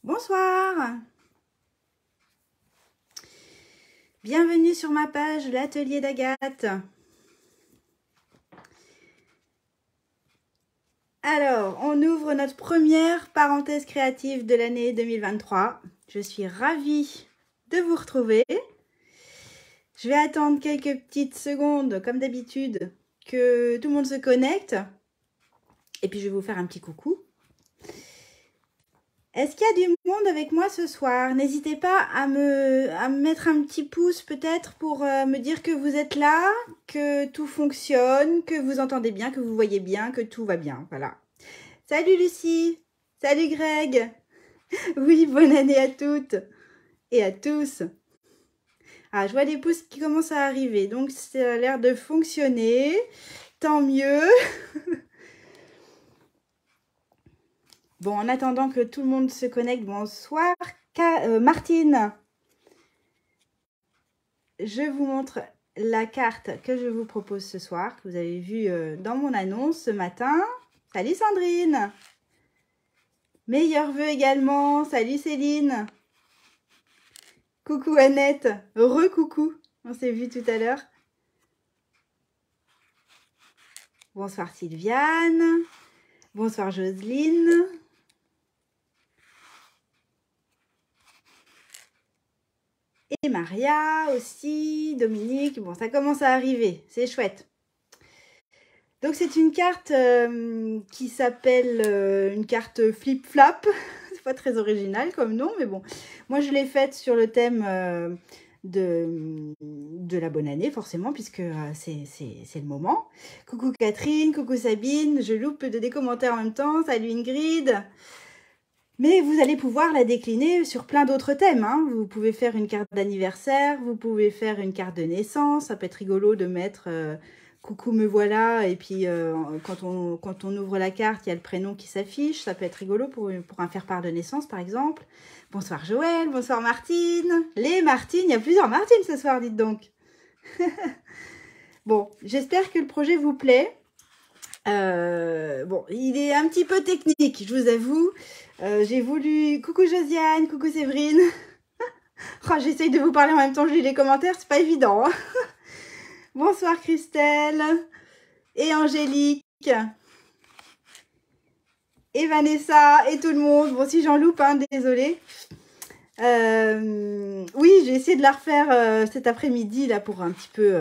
Bonsoir, bienvenue sur ma page l'atelier d'Agathe. Alors, on ouvre notre première parenthèse créative de l'année 2023. Je suis ravie de vous retrouver. Je vais attendre quelques petites secondes, comme d'habitude, que tout le monde se connecte. Et puis, je vais vous faire un petit coucou. Est-ce qu'il y a du monde avec moi ce soir? N'hésitez pas à me mettre un petit pouce peut-être pour me dire que vous êtes là, que tout fonctionne, que vous entendez bien, que vous voyez bien, que tout va bien. Voilà. Salut Lucie! Salut Greg! Oui, bonne année à toutes et à tous. Ah, je vois des pouces qui commencent à arriver, donc ça a l'air de fonctionner. Tant mieux. Bon, en attendant que tout le monde se connecte, bonsoir Martine. Je vous montre la carte que je vous propose ce soir, que vous avez vue dans mon annonce ce matin. Salut Sandrine. Meilleurs vœux également. Salut Céline. Coucou Annette. Re-coucou. On s'est vu tout à l'heure. Bonsoir Sylviane. Bonsoir Jocelyne. Et Maria aussi, Dominique. Bon, ça commence à arriver, c'est chouette. Donc c'est une carte qui s'appelle une carte flip-flap. C'est pas très original comme nom, mais bon. Moi, je l'ai faite sur le thème de la bonne année, forcément, puisque c'est le moment. Coucou Catherine, coucou Sabine. Je loupe des commentaires en même temps. Salut Ingrid. Mais vous allez pouvoir la décliner sur plein d'autres thèmes, hein. Vous pouvez faire une carte d'anniversaire, vous pouvez faire une carte de naissance. Ça peut être rigolo de mettre coucou me voilà. Et puis quand on ouvre la carte, il y a le prénom qui s'affiche. Ça peut être rigolo pour un faire-part de naissance, par exemple. Bonsoir Joël, bonsoir Martine. Les Martines, il y a plusieurs Martines ce soir, dites donc. Bon, j'espère que le projet vous plaît. Bon, il est un petit peu technique, je vous avoue. J'ai voulu... Coucou Josiane, coucou Séverine. Oh, j'essaye de vous parler en même temps que je lis les commentaires, c'est pas évident. Hein. Bonsoir Christelle et Angélique et Vanessa et tout le monde. Bon, si j'en loupe, hein, désolée. Oui, j'ai essayé de la refaire cet après-midi là pour un petit peu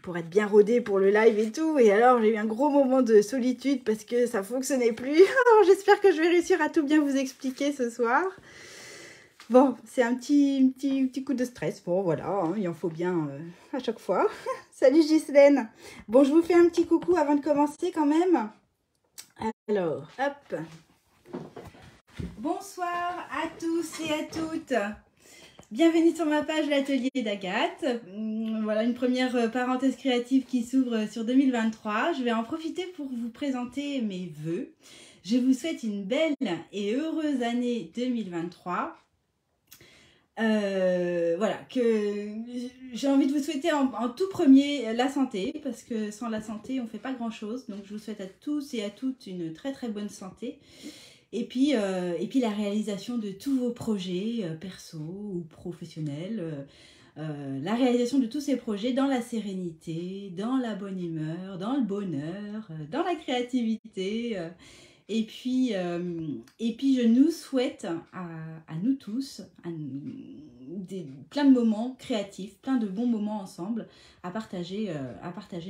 pour être bien rodée pour le live et tout. Et alors j'ai eu un gros moment de solitude parce que ça fonctionnait plus. Alors j'espère que je vais réussir à tout bien vous expliquer ce soir. Bon, c'est un petit coup de stress. Bon voilà, hein, il en faut bien à chaque fois. Salut Ghislaine. Bon, je vous fais un petit coucou avant de commencer quand même. Alors, hop. Bonsoir à tous et à toutes. Bienvenue sur ma page l'atelier d'Agathe. Voilà une première parenthèse créative qui s'ouvre sur 2023. Je vais en profiter pour vous présenter mes vœux. Je vous souhaite une belle et heureuse année 2023. Voilà, que j'ai envie de vous souhaiter en tout premier la santé, parce que sans la santé, on ne fait pas grand-chose. Donc, je vous souhaite à tous et à toutes une très très bonne santé. Et puis la réalisation de tous vos projets perso ou professionnels, la réalisation de tous ces projets dans la sérénité, dans la bonne humeur, dans le bonheur, dans la créativité. Et puis je nous souhaite à nous tous plein de moments créatifs, plein de bons moments ensemble à partager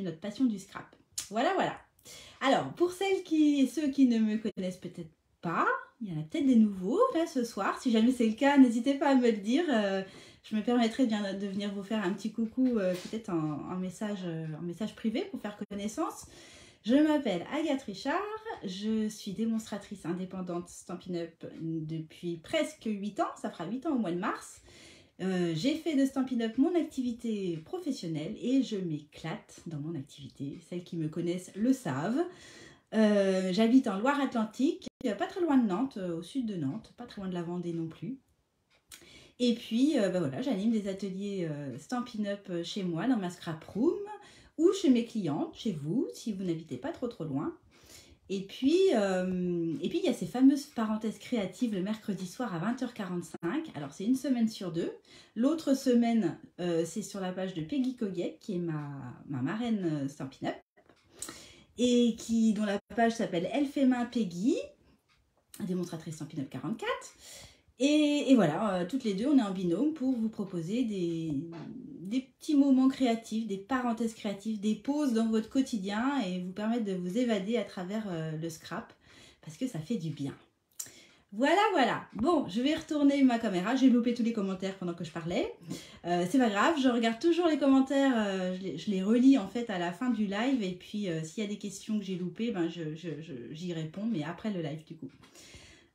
notre passion du scrap. Voilà, voilà. Alors, pour celles et ceux qui ne me connaissent peut-être pas, il y en a peut-être des nouveaux là ce soir. Si jamais c'est le cas, n'hésitez pas à me le dire. Je me permettrai de venir vous faire un petit coucou, peut-être en message privé pour faire connaissance. Je m'appelle Agathe Richard, je suis démonstratrice indépendante Stampin' Up depuis presque 8 ans, ça fera 8 ans au mois de mars. J'ai fait de Stampin' Up mon activité professionnelle et je m'éclate dans mon activité. Celles qui me connaissent le savent. J'habite en Loire-Atlantique, pas très loin de Nantes, au sud de Nantes, pas très loin de la Vendée non plus. Et puis, voilà, j'anime des ateliers Stampin' Up chez moi, dans ma scrap room, ou chez mes clientes, chez vous, si vous n'habitez pas trop loin. il y a ces fameuses parenthèses créatives le mercredi soir à 20h45. Alors, c'est une semaine sur deux. L'autre semaine, c'est sur la page de Peggy Coguette, qui est ma marraine Stampin' Up, et dont la page s'appelle Elle fait main Peggy, démonstratrice Stampin' Up 44. Et voilà, toutes les deux, on est en binôme pour vous proposer des petits moments créatifs, des parenthèses créatives, des pauses dans votre quotidien et vous permettre de vous évader à travers le scrap parce que ça fait du bien. Voilà, voilà. Bon, je vais retourner ma caméra. J'ai loupé tous les commentaires pendant que je parlais. C'est pas grave, je regarde toujours les commentaires. Je les relis en fait à la fin du live. Et puis, s'il y a des questions que j'ai loupées, ben, j'y réponds, mais après le live du coup.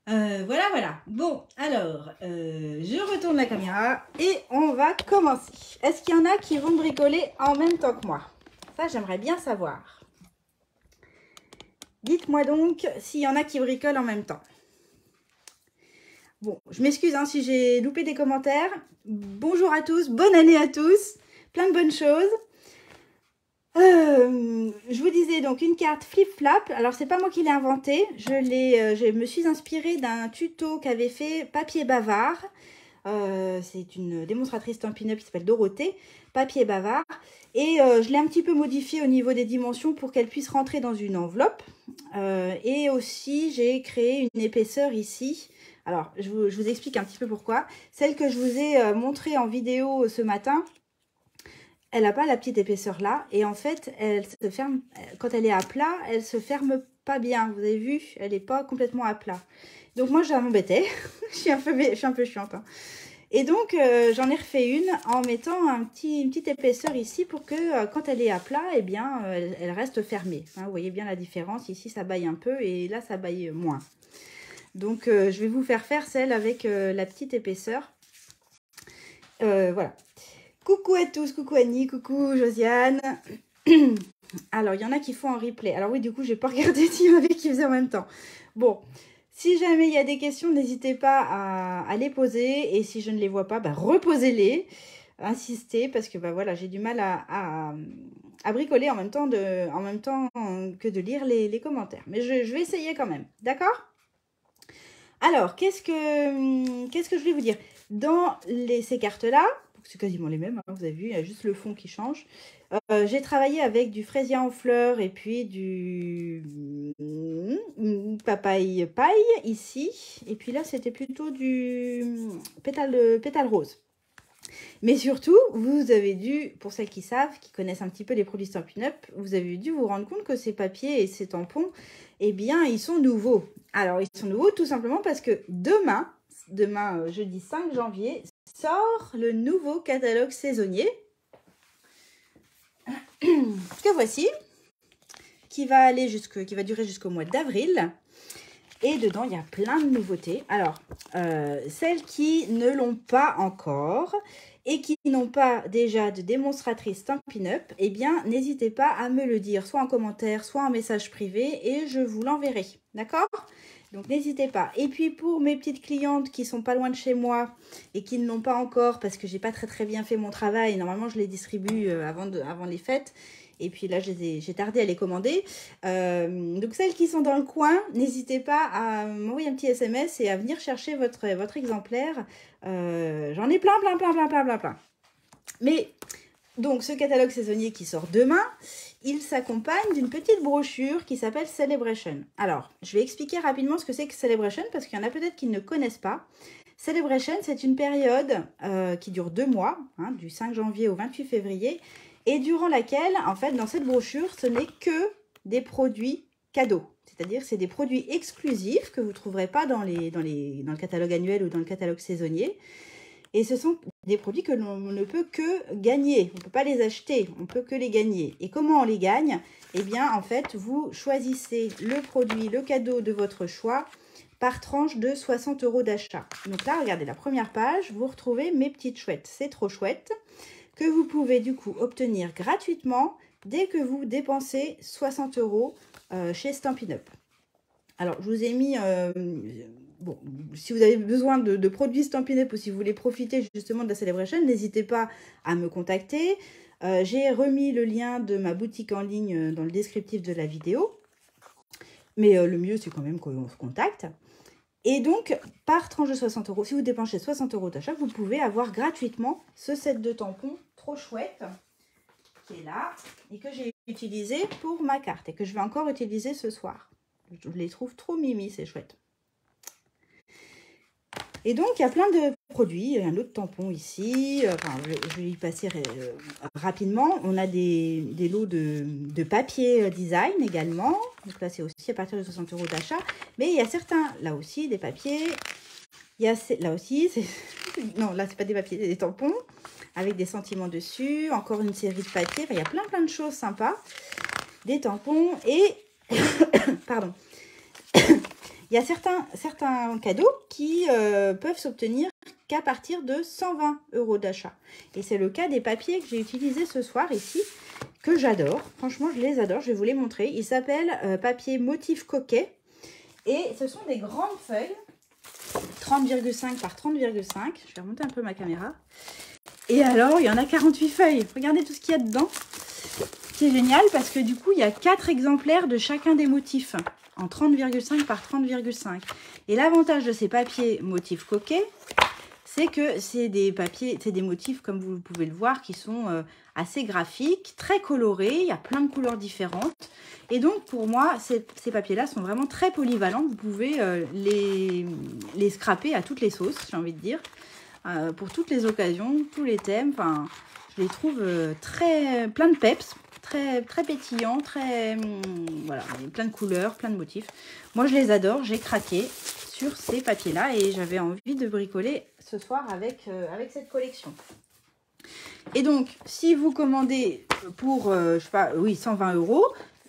Voilà, voilà. Bon, alors, je retourne la caméra et on va commencer. Est-ce qu'il y en a qui vont bricoler en même temps que moi? Ça, j'aimerais bien savoir. Dites-moi donc s'il y en a qui bricolent en même temps. Bon, je m'excuse hein, si j'ai loupé des commentaires. Bonjour à tous, bonne année à tous, plein de bonnes choses. Je vous disais donc une carte flip-flap. Alors, c'est pas moi qui l'ai inventée. Je me suis inspirée d'un tuto qu'avait fait Papier Bavard. C'est une démonstratrice Stampin' Up qui s'appelle Dorothée, Papier Bavard. Et je l'ai un petit peu modifiée au niveau des dimensions pour qu'elle puisse rentrer dans une enveloppe. Et aussi, j'ai créé une épaisseur ici. Alors, je vous explique un petit peu pourquoi. Celle que je vous ai montrée en vidéo ce matin, elle n'a pas la petite épaisseur là. Et en fait, elle se ferme, quand elle est à plat, elle se ferme pas bien. Vous avez vu, elle n'est pas complètement à plat. Donc moi, je m'embêtais. je suis un peu chiante. Hein. Et donc, j'en ai refait une en mettant une petite épaisseur ici pour que quand elle est à plat, eh bien, elle reste fermée. Hein, vous voyez bien la différence. Ici, ça baille un peu et là, ça baille moins. Donc, je vais vous faire celle avec la petite épaisseur. Voilà. Coucou à tous, coucou Annie, coucou Josiane. Alors, il y en a qui font en replay. Alors oui, du coup, je n'ai pas regardé s'il y en avait qui faisaient en même temps. Bon, si jamais il y a des questions, n'hésitez pas à les poser. Et si je ne les vois pas, bah, reposez-les. Insistez, parce que bah, voilà, j'ai du mal à bricoler en même temps que de lire les commentaires. Mais je vais essayer quand même, d'accord ? Alors, qu'est-ce que je voulais vous dire? Dans ces cartes-là, c'est quasiment les mêmes, hein, vous avez vu, il y a juste le fond qui change. J'ai travaillé avec du fraisier en fleurs et puis du papaye paille ici. Et puis là, c'était plutôt du pétale rose. Mais surtout, vous avez dû, pour celles qui savent, qui connaissent un petit peu les produits Stampin' Up, vous avez dû vous rendre compte que ces papiers et ces tampons, eh bien, ils sont nouveaux. Alors, ils sont nouveaux tout simplement parce que demain, jeudi 5 janvier, sort le nouveau catalogue saisonnier que voici, qui va durer jusqu'au mois d'avril. Et dedans, il y a plein de nouveautés. Alors, celles qui ne l'ont pas encore et qui n'ont pas déjà de démonstratrice Stampin' Up, eh bien, n'hésitez pas à me le dire, soit en commentaire, soit en message privé, et je vous l'enverrai. D'accord ? Donc, n'hésitez pas. Et puis, pour mes petites clientes qui sont pas loin de chez moi et qui ne l'ont pas encore parce que j'ai pas très bien fait mon travail, normalement, je les distribue avant les fêtes. Et puis là, j'ai tardé à les commander. Donc, celles qui sont dans le coin, n'hésitez pas à m'envoyer un petit SMS et à venir chercher votre exemplaire. J'en ai plein. Mais, donc, ce catalogue saisonnier qui sort demain, il s'accompagne d'une petite brochure qui s'appelle Celebration. Alors, je vais expliquer rapidement ce que c'est que Celebration parce qu'il y en a peut-être qui ne connaissent pas. Celebration, c'est une période qui dure 2 mois, hein, du 5 janvier au 28 février, et durant laquelle, en fait, dans cette brochure, ce n'est que des produits cadeaux. C'est-à-dire c'est des produits exclusifs que vous ne trouverez pas dans le catalogue annuel ou dans le catalogue saisonnier. Et ce sont des produits que l'on ne peut que gagner. On ne peut pas les acheter, on ne peut que les gagner. Et comment on les gagne? Eh bien, en fait, vous choisissez le produit, le cadeau de votre choix par tranche de 60 € d'achat. Donc là, regardez la première page, vous retrouvez mes petites chouettes. C'est trop chouette, que vous pouvez du coup obtenir gratuitement dès que vous dépensez 60 € chez Stampin' Up. Alors, je vous ai mis... bon, si vous avez besoin de produits Stampin' Up ou si vous voulez profiter justement de la Celebration, n'hésitez pas à me contacter. J'ai remis le lien de ma boutique en ligne dans le descriptif de la vidéo. Mais le mieux, c'est quand même qu'on se contacte. Et donc, par tranche de 60 €, si vous dépensez 60 € d'achat, vous pouvez avoir gratuitement ce set de tampons trop chouette qui est là et que j'ai utilisé pour ma carte et que je vais encore utiliser ce soir. Je les trouve trop mimi, c'est chouette. Et donc, il y a plein de produits. Il y a un autre tampon ici. Enfin, je vais y passer rapidement. On a des lots de papier design également. Donc là, c'est aussi à partir de 60 € d'achat. Mais il y a certains, là aussi, des papiers. Il y a là aussi, non, là, c'est pas des papiers, c'est des tampons avec des sentiments dessus. Encore une série de papiers. Enfin, il y a plein de choses sympas. Des tampons et... Pardon. Il y a certains cadeaux qui peuvent s'obtenir qu'à partir de 120 € d'achat. Et c'est le cas des papiers que j'ai utilisés ce soir ici, que j'adore. Franchement, je les adore. Je vais vous les montrer. Ils s'appellent papier motif coquet. Et ce sont des grandes feuilles, 30,5 par 30,5. Je vais remonter un peu ma caméra. Et alors, il y en a 48 feuilles. Regardez tout ce qu'il y a dedans. C'est génial parce que du coup, il y a 4 exemplaires de chacun des motifs en 30,5 par 30,5. Et l'avantage de ces papiers motifs coquets, c'est que c'est des papiers, c'est des motifs, comme vous pouvez le voir, qui sont assez graphiques, très colorés. Il y a plein de couleurs différentes. Et donc, pour moi, ces papiers-là sont vraiment très polyvalents. Vous pouvez les scraper à toutes les sauces, j'ai envie de dire, pour toutes les occasions, tous les thèmes. Enfin, je les trouve plein de peps. Très pétillant, voilà, plein de couleurs, plein de motifs. Moi, je les adore, j'ai craqué sur ces papiers-là et j'avais envie de bricoler ce soir avec cette collection. Et donc, si vous commandez pour, je sais pas, oui, 120 €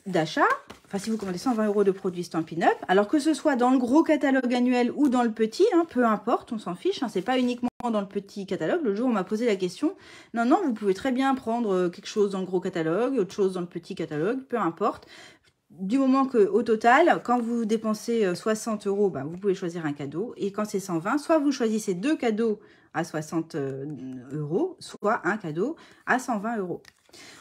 d'achat, enfin, si vous commandez 120 € de produits Stampin' Up, alors que ce soit dans le gros catalogue annuel ou dans le petit, hein, peu importe, on s'en fiche, hein, c'est pas uniquement dans le petit catalogue. Le jour, on m'a posé la question, non, vous pouvez très bien prendre quelque chose dans le gros catalogue, autre chose dans le petit catalogue, peu importe. Du moment qu'au total, quand vous dépensez 60 €, bah, vous pouvez choisir un cadeau. Et quand c'est 120, soit vous choisissez 2 cadeaux à 60 €, soit un cadeau à 120 €.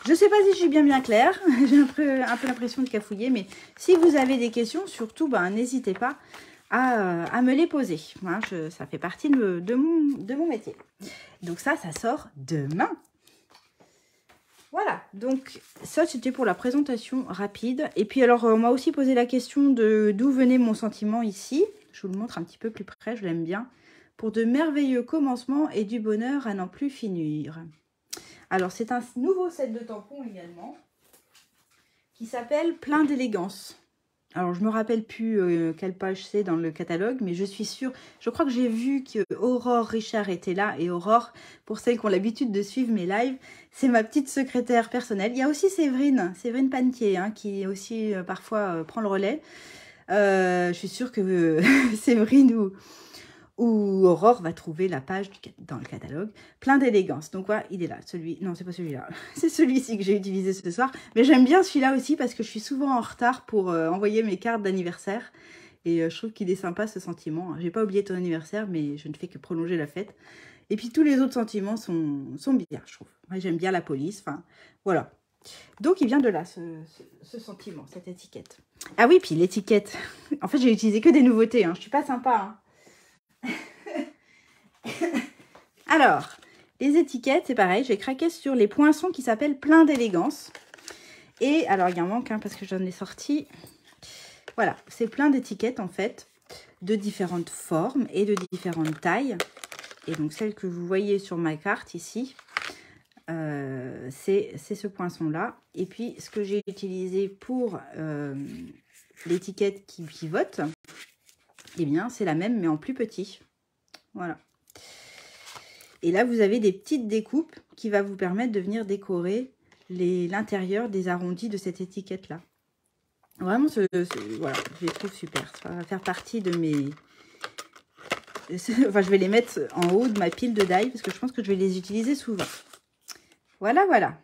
Je ne sais pas si je suis bien claire, j'ai un peu l'impression de cafouiller, mais si vous avez des questions, surtout, bah, n'hésitez pas à me les poser. Hein, ça fait partie de mon métier. Donc ça sort demain. Voilà, donc ça c'était pour la présentation rapide. Et puis alors on m'a aussi posé la question d'où venait mon sentiment ici. Je vous le montre un petit peu plus près, je l'aime bien. Pour de merveilleux commencements et du bonheur à n'en plus finir. Alors c'est un nouveau set de tampons également qui s'appelle Plein d'élégance. Alors, je ne me rappelle plus quelle page c'est dans le catalogue, mais je suis sûre, je crois que j'ai vu que Aurore Richard était là. Et Aurore, pour celles qui ont l'habitude de suivre mes lives, c'est ma petite secrétaire personnelle. Il y a aussi Séverine Panetier, hein, qui aussi parfois prend le relais. Je suis sûre que Séverine ou Aurore va trouver la page dans le catalogue, Plein d'élégance. Donc voilà, il est là, non, c'est pas celui-là, c'est celui-ci que j'ai utilisé ce soir. Mais j'aime bien celui-là aussi parce que je suis souvent en retard pour envoyer mes cartes d'anniversaire. Et je trouve qu'il est sympa ce sentiment. J'ai pas oublié ton anniversaire, mais je ne fais que prolonger la fête. Et puis tous les autres sentiments sont bien, je trouve. Moi, j'aime bien la police, enfin, voilà. Donc il vient de là, ce sentiment, cette étiquette. Ah oui, puis l'étiquette. En fait, j'ai utilisé que des nouveautés, hein. Je suis pas sympa, hein. Alors, les étiquettes, c'est pareil, j'ai craqué sur les poinçons qui s'appellent Plein d'élégance. Et alors, il y en manque un parce que j'en ai sorti. Voilà, c'est plein d'étiquettes en fait, de différentes formes et de différentes tailles. Et donc, celle que vous voyez sur ma carte ici, c'est ce poinçon-là. Et puis, ce que j'ai utilisé pour l'étiquette qui pivote, eh bien, c'est la même, mais en plus petit. Voilà. Et là, vous avez des petites découpes qui vont vous permettre de venir décorer l'intérieur des arrondis de cette étiquette-là. Vraiment, voilà, je les trouve super. Ça va faire partie de mes... Enfin, je vais les mettre en haut de ma pile de die parce que je pense que je vais les utiliser souvent. Voilà, voilà.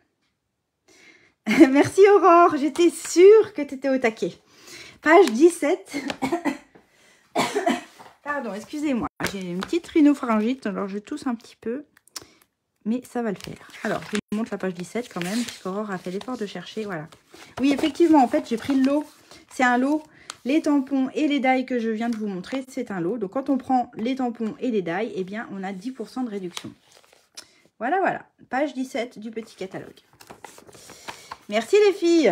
Merci Aurore, j'étais sûre que tu étais au taquet. Page 17. Pardon, excusez-moi. J'ai une petite rhinopharyngite, alors je tousse un petit peu. Mais ça va le faire. Alors, je vous montre la page 17 quand même, puisqu'Aurore a fait l'effort de chercher. Voilà. Oui, effectivement, en fait, j'ai pris le lot. C'est un lot. Les tampons et les die que je viens de vous montrer, c'est un lot. Donc, quand on prend les tampons et les die, eh bien, on a 10% de réduction. Voilà, voilà. Page 17 du petit catalogue. Merci les filles.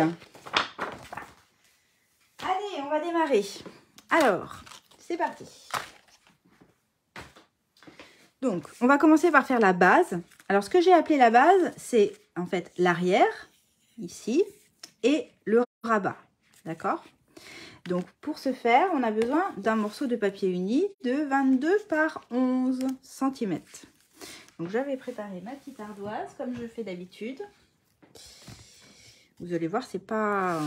Allez, on va démarrer. Alors, c'est parti. Donc, on va commencer par faire la base. Alors, ce que j'ai appelé la base, c'est en fait l'arrière, ici, et le rabat. D'accord? Donc, pour ce faire, on a besoin d'un morceau de papier uni de 22 par 11 cm. Donc, j'avais préparé ma petite ardoise, comme je fais d'habitude. Vous allez voir, c'est pas...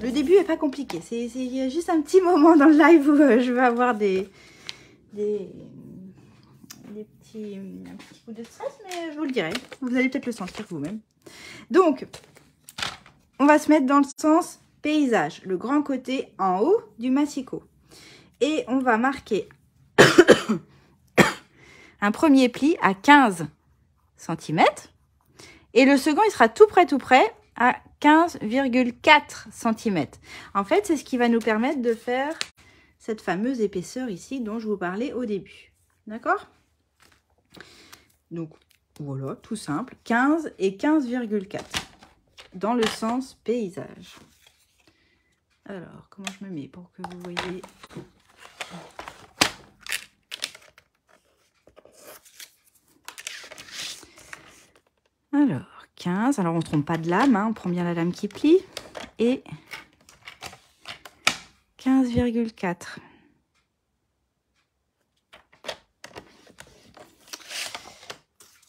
Le début n'est pas compliqué. Il y a juste un petit moment dans le live où je vais avoir un petit coup de stress, mais je vous le dirai. Vous allez peut-être le sentir vous-même. Donc, on va se mettre dans le sens paysage, le grand côté en haut du massicot. Et on va marquer un premier pli à 15 cm. Et le second, il sera tout près à 15,4 cm. En fait, c'est ce qui va nous permettre de faire cette fameuse épaisseur ici dont je vous parlais au début. D'accord? Donc, voilà, tout simple. 15 et 15,4 dans le sens paysage. Alors, comment je me mets pour que vous voyez? Alors, 15. Alors, on ne trompe pas de lame, hein, on prend bien la lame qui plie. Et 15,4.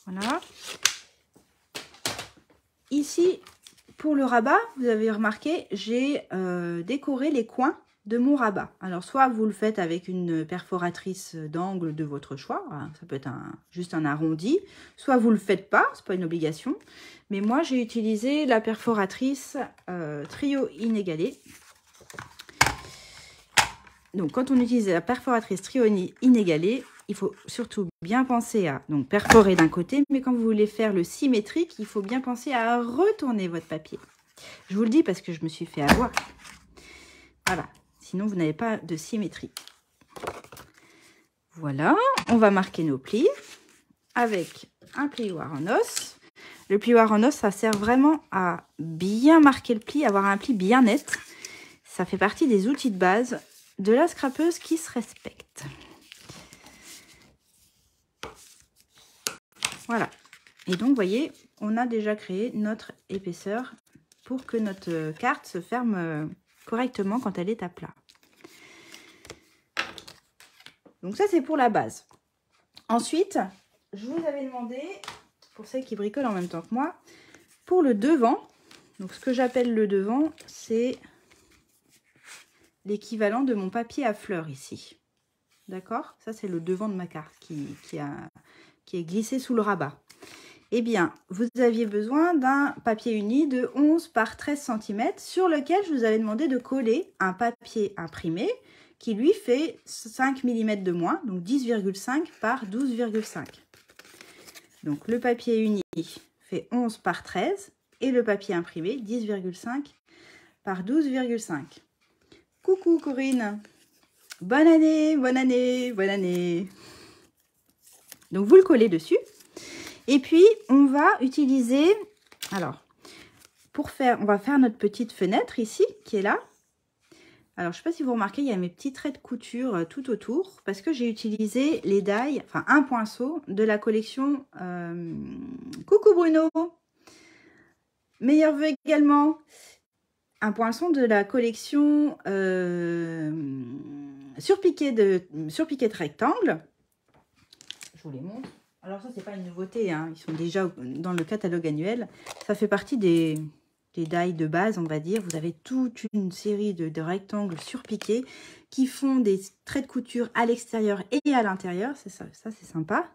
Voilà. Ici, pour le rabat, vous avez remarqué, j'ai décoré les coins de mon rabat. Alors, soit vous le faites avec une perforatrice d'angle de votre choix, ça peut être juste un arrondi, soit vous ne le faites pas, c'est pas une obligation. Mais moi, j'ai utilisé la perforatrice trio inégalé. Donc, quand on utilise la perforatrice trio inégalé, il faut surtout bien penser à donc perforer d'un côté, mais quand vous voulez faire le symétrique, il faut bien penser à retourner votre papier. Je vous le dis parce que je me suis fait avoir. Voilà, sinon vous n'avez pas de symétrie. Voilà, on va marquer nos plis avec un plioir en os. Le plioir en os, ça sert vraiment à bien marquer le pli, avoir un pli bien net. Ça fait partie des outils de base de la scrapeuse qui se respecte. Voilà. Et donc, vous voyez, on a déjà créé notre épaisseur pour que notre carte se ferme correctement quand elle est à plat. Donc, ça, c'est pour la base. Ensuite, je vous avais demandé, pour celles qui bricolent en même temps que moi, pour le devant. Donc, ce que j'appelle le devant, c'est l'équivalent de mon papier à fleurs ici. D'accord? Ça, c'est le devant de ma carte qui est glissé sous le rabat. Eh bien, vous aviez besoin d'un papier uni de 11 par 13 cm sur lequel je vous avais demandé de coller un papier imprimé qui lui fait 5 mm de moins, donc 10,5 par 12,5. Donc, le papier uni fait 11 par 13 et le papier imprimé 10,5 par 12,5. Coucou Corinne! Bonne année, bonne année, bonne année! Donc, vous le collez dessus. Et puis, on va utiliser... Alors, on va faire notre petite fenêtre ici, qui est là. Alors, je ne sais pas si vous remarquez, il y a mes petits traits de couture tout autour. Parce que j'ai utilisé les die, enfin un pinceau de la collection... Coucou Bruno! Meilleurs vœux également. Un poinçon de la collection surpiqué de rectangle. Je vous les montre. Alors ça, c'est pas une nouveauté, hein. Ils sont déjà dans le catalogue annuel. Ça fait partie des die de base, on va dire. Vous avez toute une série de rectangles surpiqués qui font des traits de couture à l'extérieur et à l'intérieur. C'est ça c'est sympa.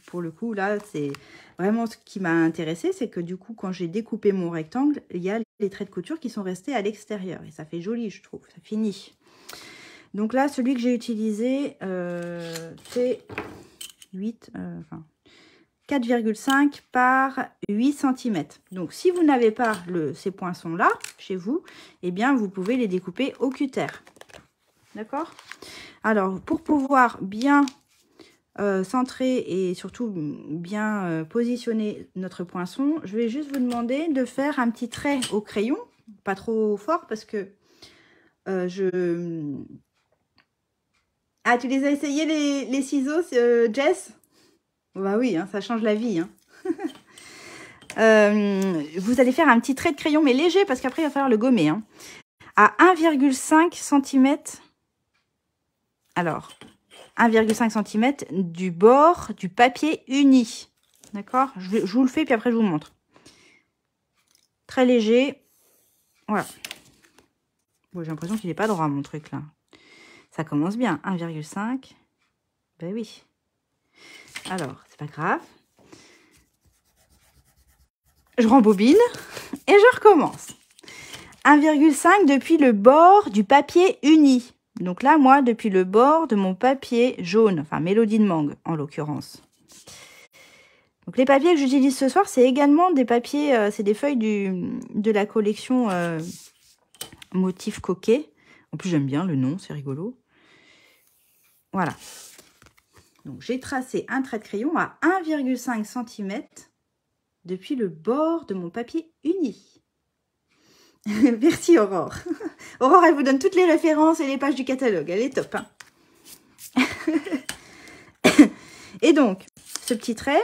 Pour le coup, là, c'est vraiment ce qui m'a intéressé, c'est que du coup, quand j'ai découpé mon rectangle, il y a les traits de couture qui sont restés à l'extérieur. Et ça fait joli, je trouve. Ça finit. Donc là, celui que j'ai utilisé, c'est 4,5 par 8 cm. Donc, si vous n'avez pas ces poinçons-là chez vous, eh bien, vous pouvez les découper au cutter. D'accord? Alors, pour pouvoir bien centrer et surtout bien positionner notre poinçon, je vais juste vous demander de faire un petit trait au crayon, pas trop fort parce que je... Ah, tu les as essayés les ciseaux, Jess? Bah oui, hein, ça change la vie. Hein. Vous allez faire un petit trait de crayon, mais léger, parce qu'après, il va falloir le gommer. Hein, à 1,5 cm. Alors, 1,5 cm du bord du papier uni. D'accord? Je vous le fais, puis après, je vous montre. Très léger. Voilà. Bon, j'ai l'impression qu'il n'est pas droit, mon truc, là. Ça commence bien. 1,5. Ben oui. Alors, c'est pas grave. Je rembobine et je recommence. 1,5 depuis le bord du papier uni. Donc là, moi, depuis le bord de mon papier jaune, enfin Mélodie de mangue en l'occurrence. Donc les papiers que j'utilise ce soir, c'est également des papiers, c'est des feuilles de la collection Motif Coquet. En plus, j'aime bien le nom, c'est rigolo. Voilà. Donc j'ai tracé un trait de crayon à 1,5 cm depuis le bord de mon papier uni. Merci Aurore. Aurore, elle vous donne toutes les références et les pages du catalogue. Elle est top. Hein. Et donc, ce petit trait,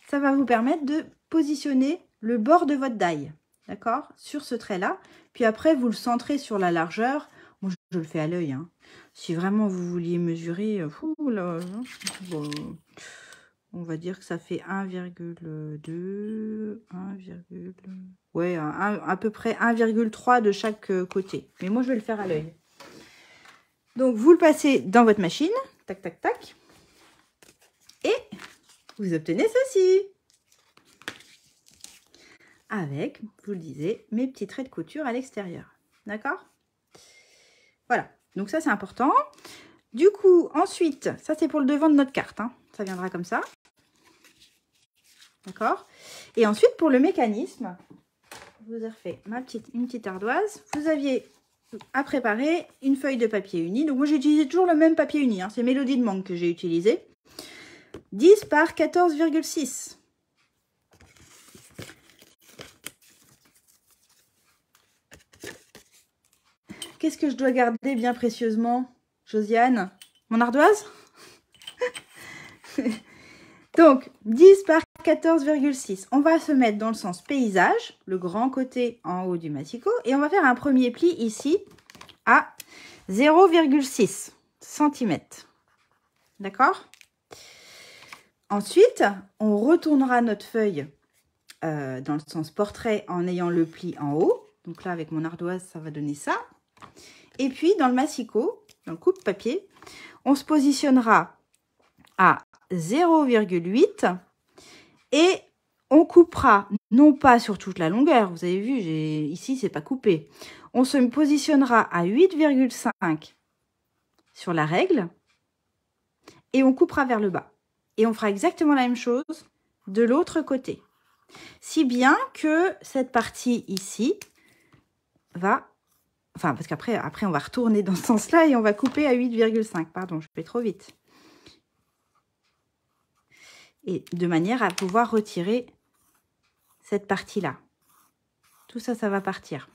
ça va vous permettre de positionner le bord de votre die. D'accord? Sur ce trait-là. Puis après, vous le centrez sur la largeur. Moi, je le fais à l'œil. Hein. Si vraiment vous vouliez mesurer, là, bon, on va dire que ça fait 1,2, 1, ouais, à peu près 1,3 de chaque côté. Mais moi, je vais le faire à l'œil. Donc, vous le passez dans votre machine. Tac, tac, tac. Et vous obtenez ceci. Avec, vous le disiez, mes petits traits de couture à l'extérieur. D'accord? Voilà. Donc, ça, c'est important. Du coup, ensuite, ça, c'est pour le devant de notre carte. Hein. Ça viendra comme ça. D'accord? Et ensuite, pour le mécanisme, je vous ai refait une petite ardoise. Vous aviez à préparer une feuille de papier uni. Donc, moi, j'ai utilisé toujours le même papier uni. Hein. C'est Mélodie de mangue que j'ai utilisé. 10 par 14,6. Qu'est-ce que je dois garder bien précieusement, Josiane? Mon ardoise? Donc, 10 par 14,6. On va se mettre dans le sens paysage, le grand côté en haut du massicot. Et on va faire un premier pli ici à 0,6 cm. D'accord? Ensuite, on retournera notre feuille dans le sens portrait en ayant le pli en haut. Donc là, avec mon ardoise, ça va donner ça. Et puis, dans le massicot, dans le coupe-papier, on se positionnera à 0,8 et on coupera, non pas sur toute la longueur, vous avez vu, ici, c'est pas coupé. On se positionnera à 8,5 sur la règle et on coupera vers le bas. Et on fera exactement la même chose de l'autre côté. Si bien que cette partie ici va... Enfin, parce qu'après, on va retourner dans ce sens-là et on va couper à 8,5. Pardon, je fais trop vite. Et de manière à pouvoir retirer cette partie-là. Tout ça, ça va partir.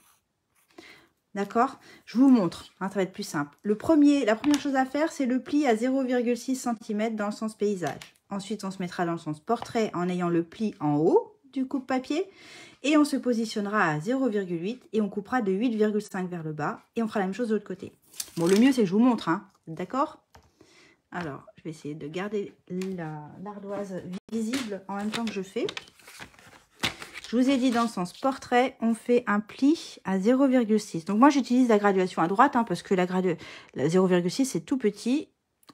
D'accord? Je vous montre, hein, ça va être plus simple. La première chose à faire, c'est le pli à 0,6 cm dans le sens paysage. Ensuite, on se mettra dans le sens portrait en ayant le pli en haut du coupe-papier. Et on se positionnera à 0,8 et on coupera de 8,5 vers le bas. Et on fera la même chose de l'autre côté. Bon, le mieux, c'est que je vous montre, hein, d'accord? Alors, je vais essayer de garder l'ardoise visible en même temps que je fais. Je vous ai dit, dans le sens portrait, on fait un pli à 0,6. Donc, moi, j'utilise la graduation à droite, hein, parce que la 0,6, c'est tout petit.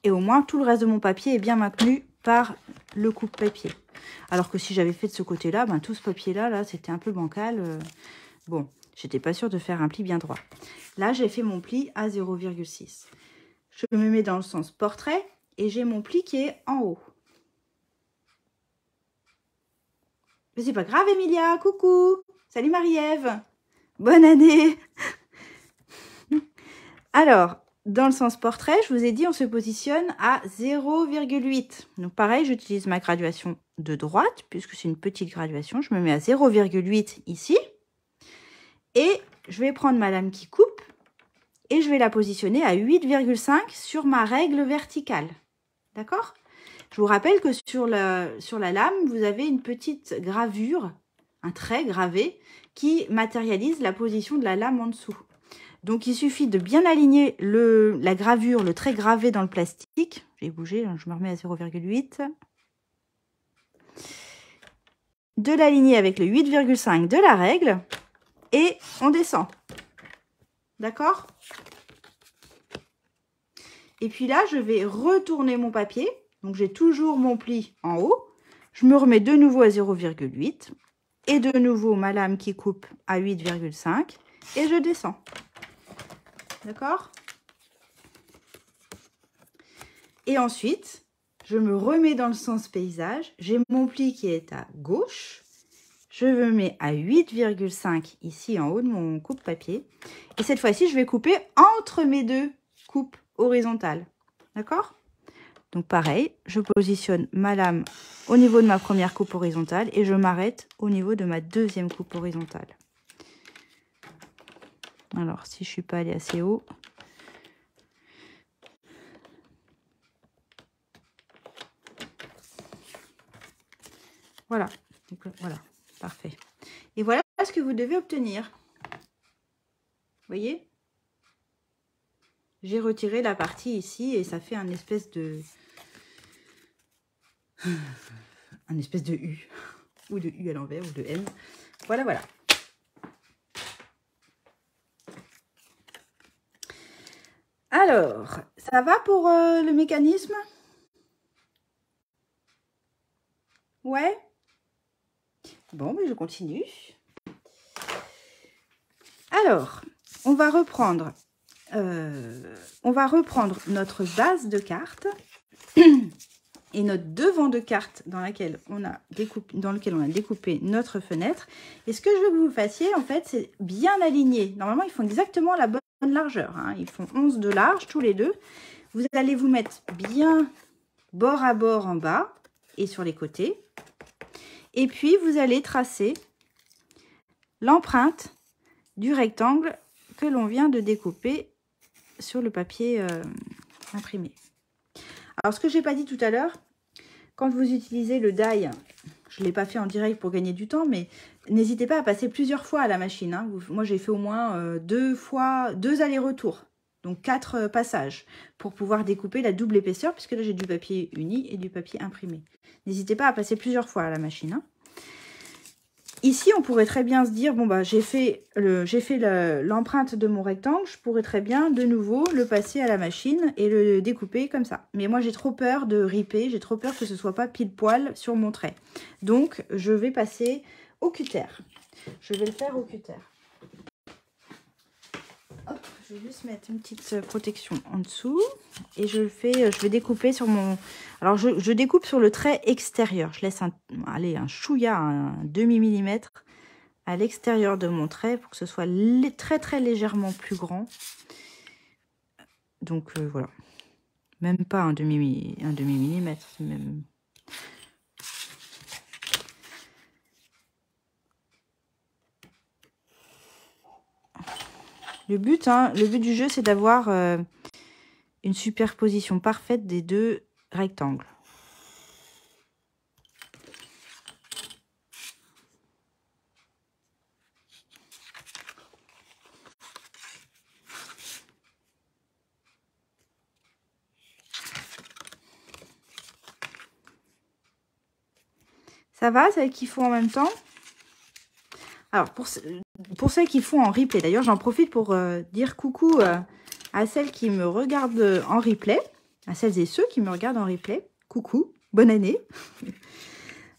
Et au moins, tout le reste de mon papier est bien maintenu par le coupe-papier. Alors que si j'avais fait de ce côté-là, ben, tout ce papier-là, là, c'était un peu bancal. Bon, j'étais pas sûre de faire un pli bien droit. Là, j'ai fait mon pli à 0,6. Je me mets dans le sens portrait et j'ai mon pli qui est en haut. Mais c'est pas grave, Emilia. Coucou. Salut Marie-Ève. Bonne année. Alors, dans le sens portrait, je vous ai dit, on se positionne à 0,8. Donc pareil, j'utilise ma graduation de droite, puisque c'est une petite graduation. Je me mets à 0,8 ici. Et je vais prendre ma lame qui coupe et je vais la positionner à 8,5 sur ma règle verticale. D'accord? Je vous rappelle que sur la lame, vous avez une petite gravure, un trait gravé, qui matérialise la position de la lame en dessous. Donc, il suffit de bien aligner la gravure, le trait gravé dans le plastique. J'ai bougé, je me remets à 0,8. De l'aligner avec le 8,5 de la règle. Et on descend. D'accord? Et puis là, je vais retourner mon papier. Donc, j'ai toujours mon pli en haut. Je me remets de nouveau à 0,8. Et de nouveau, ma lame qui coupe à 8,5. Et je descends. D'accord? Et ensuite, je me remets dans le sens paysage. J'ai mon pli qui est à gauche. Je me mets à 8,5 ici en haut de mon coupe-papier. Et cette fois-ci, je vais couper entre mes deux coupes horizontales. D'accord? Donc pareil, je positionne ma lame au niveau de ma première coupe horizontale et je m'arrête au niveau de ma deuxième coupe horizontale. Alors, si je ne suis pas allée assez haut. Voilà. Donc, voilà, parfait. Et voilà ce que vous devez obtenir. Vous voyez? J'ai retiré la partie ici et ça fait un espèce de U. Ou de U à l'envers ou de M. Voilà, voilà. Alors, ça va pour le mécanisme? Ouais? Bon, mais je continue. Alors, on va reprendre notre base de cartes et notre devant de carte dans lequel on a découpé notre fenêtre. Et ce que je veux que vous fassiez, en fait, c'est bien aligner. Normalement, ils font exactement la bonne largeur. Hein. Ils font 11 de large tous les deux. Vous allez vous mettre bien bord à bord en bas et sur les côtés. Et puis, vous allez tracer l'empreinte du rectangle que l'on vient de découper sur le papier imprimé. Alors, ce que je n'ai pas dit tout à l'heure, quand vous utilisez le die, je ne l'ai pas fait en direct pour gagner du temps, mais n'hésitez pas à passer plusieurs fois à la machine. Hein. Moi, j'ai fait au moins 2 allers-retours, donc 4 passages, pour pouvoir découper la double épaisseur, puisque là, j'ai du papier uni et du papier imprimé. N'hésitez pas à passer plusieurs fois à la machine. Hein. Ici, on pourrait très bien se dire, bon, bah, j'ai fait l'empreinte de mon rectangle, je pourrais très bien de nouveau le passer à la machine et le découper comme ça. Mais moi, j'ai trop peur de riper, j'ai trop peur que ce ne soit pas pile poil sur mon trait. Donc, je vais passer au cutter. Je vais le faire au cutter. Hop, je vais juste mettre une petite protection en dessous et je vais découper sur mon... Alors, je découpe sur le trait extérieur. Je laisse un chouïa, un demi-millimètre à l'extérieur de mon trait pour que ce soit très, très légèrement plus grand. Donc, voilà. Même pas un demi-millimètre. Même... Le but du jeu, c'est d'avoir une superposition parfaite des deux rectangles. Ça va, celles qui font en même temps? Alors, pour celles qui font en replay, d'ailleurs, j'en profite pour dire coucou à celles qui me regardent en replay, à celles et ceux qui me regardent en replay. Coucou, bonne année.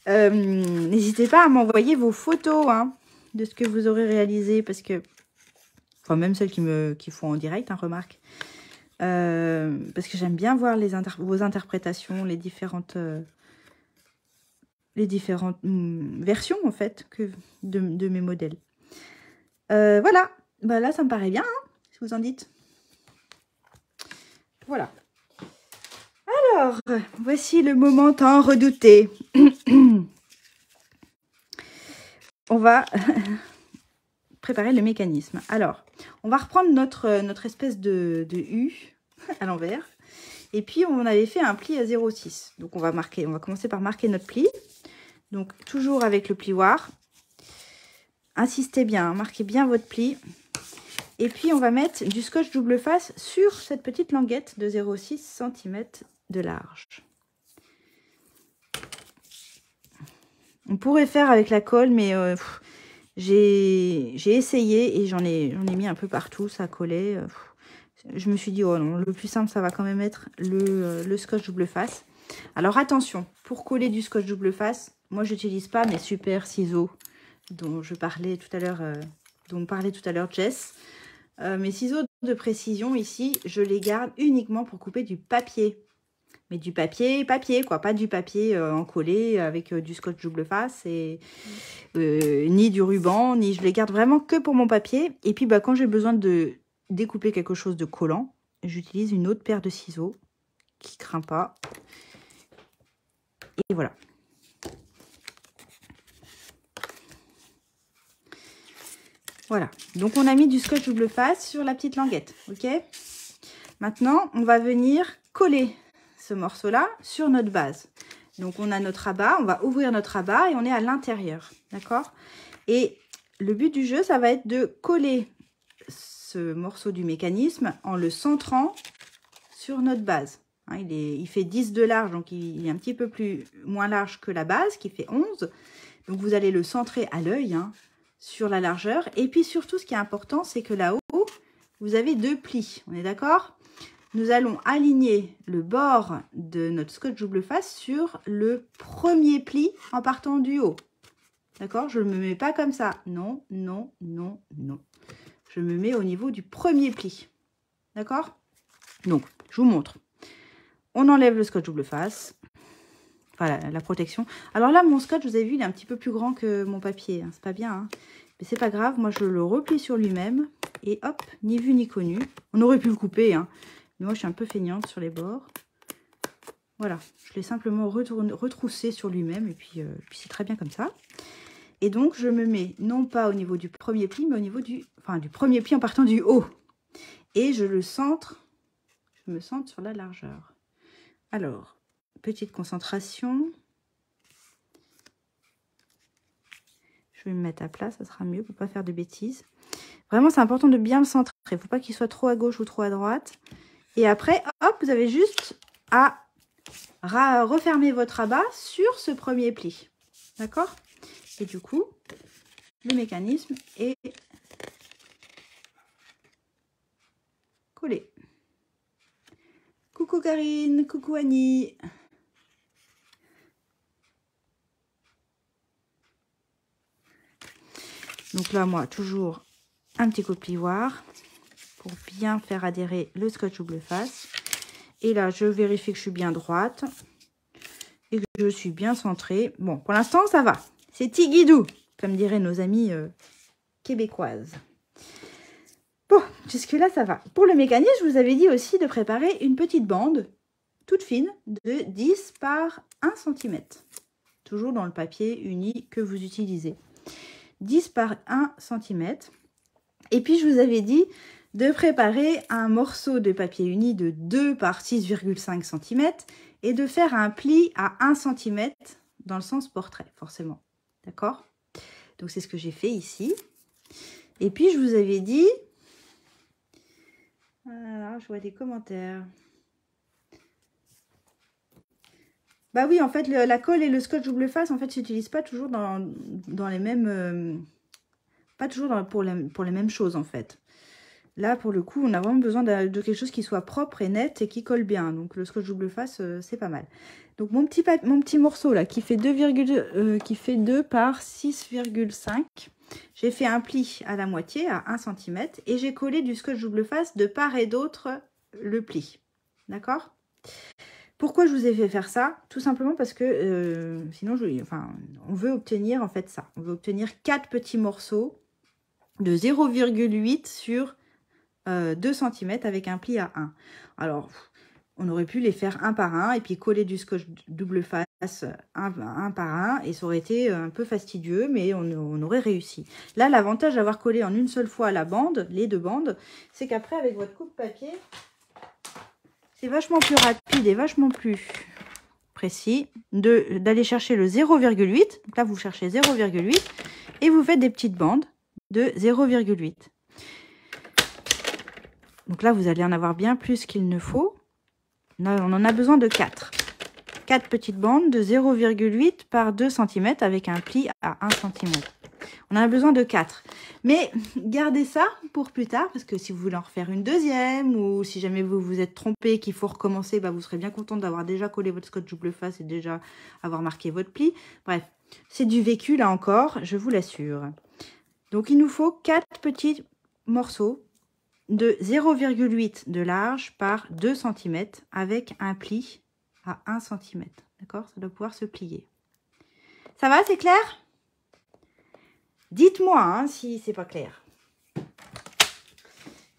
N'hésitez pas à m'envoyer vos photos hein, de ce que vous aurez réalisé, parce que, enfin, même celles qui font en direct, hein, remarque. Parce que j'aime bien voir vos interprétations, les différentes versions, en fait, de mes modèles. Voilà, bah là, ça me paraît bien, hein, si vous en dites. Voilà. Alors, voici le moment tant redouté. On va préparer le mécanisme. Alors, on va reprendre notre espèce de U à l'envers. Et puis, on avait fait un pli à 0,6. Donc, on va commencer par marquer notre pli. Donc, toujours avec le plioir. Insistez bien, marquez bien votre pli. Et puis, on va mettre du scotch double face sur cette petite languette de 0,6 cm de large. On pourrait faire avec la colle, mais j'ai essayé et j'en ai mis un peu partout, ça collait. Je me suis dit, oh non, le plus simple, ça va quand même être le scotch double face. Alors attention, pour coller du scotch double face, moi, je n'utilise pas mes super ciseaux dont je parlais tout à l'heure, dont parlait tout à l'heure Jess. Mes ciseaux de précision ici, je les garde uniquement pour couper du papier. Mais du papier, quoi, pas du papier encollé avec du scotch double face, et ni du ruban, ni je les garde vraiment que pour mon papier. Et puis bah, quand j'ai besoin de découper quelque chose de collant, j'utilise une autre paire de ciseaux qui craint pas. Et voilà. Voilà, donc on a mis du scotch double face sur la petite languette, ok? Maintenant, on va venir coller ce morceau-là sur notre base. Donc, on a notre rabat, on va ouvrir notre rabat et on est à l'intérieur, d'accord? Et le but du jeu, ça va être de coller ce morceau du mécanisme en le centrant sur notre base. Hein, il fait 10 de large, donc il est un petit peu moins large que la base, qui fait 11. Donc, vous allez le centrer à l'œil, hein, sur la largeur. Et puis, surtout, ce qui est important, c'est que là-haut, vous avez 2 plis. On est d'accord? Nous allons aligner le bord de notre scotch double face sur le premier pli en partant du haut. D'accord? Je ne me mets pas comme ça. Non, non, non, non. Je me mets au niveau du premier pli. D'accord? Donc, je vous montre. On enlève le scotch double face. Voilà, la protection. Alors là, mon scotch, vous avez vu, il est un petit peu plus grand que mon papier. Hein. C'est pas bien, hein. Mais c'est pas grave. Moi, je le replie sur lui-même. Et hop, ni vu ni connu. On aurait pu le couper, hein. Mais moi, je suis un peu feignante sur les bords. Voilà, je l'ai simplement retroussé sur lui-même. Et puis c'est très bien comme ça. Et donc, je me mets non pas au niveau du premier pli, mais au niveau du premier pli en partant du haut. Et je le centre. Je me centre sur la largeur. Alors, petite concentration. Je vais me mettre à plat, ça sera mieux pour ne pas faire de bêtises. Vraiment, c'est important de bien le centrer. Il ne faut pas qu'il soit trop à gauche ou trop à droite. Et après, hop, vous avez juste à refermer votre rabat sur ce premier pli. D'accord? Et du coup, le mécanisme est collé. Coucou Karine, coucou Annie. Donc là, moi, toujours un petit coup de plioir pour bien faire adhérer le scotch double face. Et là, je vérifie que je suis bien droite et que je suis bien centrée. Bon, pour l'instant, ça va. C'est tiguidou, comme diraient nos amies québécoises. Bon, jusque-là, ça va. Pour le mécanisme, je vous avais dit aussi de préparer une petite bande toute fine de 10 par 1 cm. Toujours dans le papier uni que vous utilisez. 10 par 1 cm. Et puis, je vous avais dit de préparer un morceau de papier uni de 2 par 6,5 cm et de faire un pli à 1 cm dans le sens portrait, forcément. D'accord? Donc, c'est ce que j'ai fait ici. Et puis, je vous avais dit... Alors, je vois des commentaires. Bah oui, en fait, la colle et le scotch double face, en fait, s'utilisent pas toujours dans les mêmes... pas toujours pour les mêmes choses, en fait. Là, pour le coup, on a vraiment besoin de quelque chose qui soit propre et net et qui colle bien. Donc, le scotch double face, c'est pas mal. Donc, mon petit morceau, là, qui fait 2 par 6,5. J'ai fait un pli à la moitié, à 1 cm. Et j'ai collé du scotch double face de part et d'autre le pli. D'accord? Pourquoi je vous ai fait faire ça? Tout simplement parce que sinon, on veut obtenir en fait ça. On veut obtenir 4 petits morceaux de 0,8 sur 2 cm avec un pli à 1. Alors, on aurait pu les faire un par un et puis coller du scotch double face un par un. Et ça aurait été un peu fastidieux, mais on aurait réussi. Là, l'avantage d'avoir collé en une seule fois la bande, les deux bandes, c'est qu'après, avec votre coupe-papier, c'est vachement plus rapide et vachement plus précis d'aller chercher le 0,8. Donc là, vous cherchez 0,8 et vous faites des petites bandes de 0,8. Donc là, vous allez en avoir bien plus qu'il ne faut. Là, on en a besoin de 4. 4 petites bandes de 0,8 par 2 cm avec un pli à 1 cm. On en a besoin de 4. Mais gardez ça pour plus tard, parce que si vous voulez en refaire une deuxième, ou si jamais vous vous êtes trompé, qu'il faut recommencer, bah vous serez bien content d'avoir déjà collé votre scotch double face et déjà avoir marqué votre pli. Bref, c'est du vécu là encore, je vous l'assure. Donc il nous faut 4 petits morceaux de 0,8 de large par 2 cm avec un pli à 1 cm. D'accord? Ça doit pouvoir se plier. Ça va, c'est clair? Dites-moi hein, si c'est pas clair.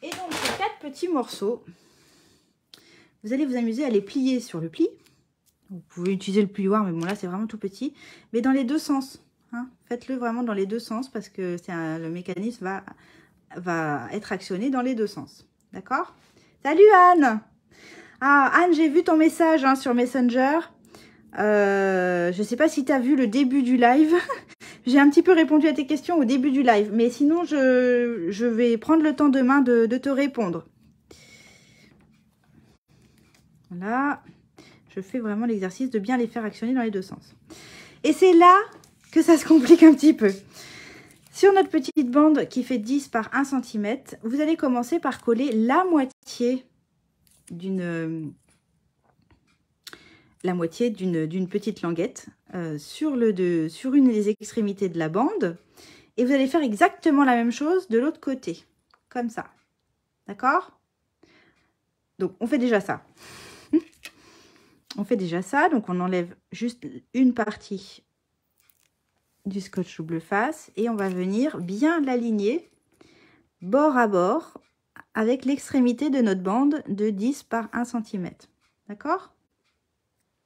Et donc, ces 4 petits morceaux, vous allez vous amuser à les plier sur le pli. Vous pouvez utiliser le plioir, mais bon, là, c'est vraiment tout petit. Mais dans les deux sens. Hein. Faites-le vraiment dans les deux sens parce que le mécanisme va être actionné dans les deux sens. D'accord? Salut Anne! Ah, Anne, j'ai vu ton message hein, sur Messenger. Je ne sais pas si tu as vu le début du live. J'ai un petit peu répondu à tes questions au début du live. Mais sinon, je vais prendre le temps demain de te répondre. Voilà. Je fais vraiment l'exercice de bien les faire actionner dans les deux sens. Et c'est là que ça se complique un petit peu. Sur notre petite bande qui fait 10 par 1 cm, vous allez commencer par coller la moitié d'une petite languette sur une des extrémités de la bande. Et vous allez faire exactement la même chose de l'autre côté. Comme ça. D'accord? Donc, on fait déjà ça. On fait déjà ça. Donc, on enlève juste une partie du scotch double face. Et on va venir bien l'aligner bord à bord avec l'extrémité de notre bande de 10 par 1 cm. D'accord?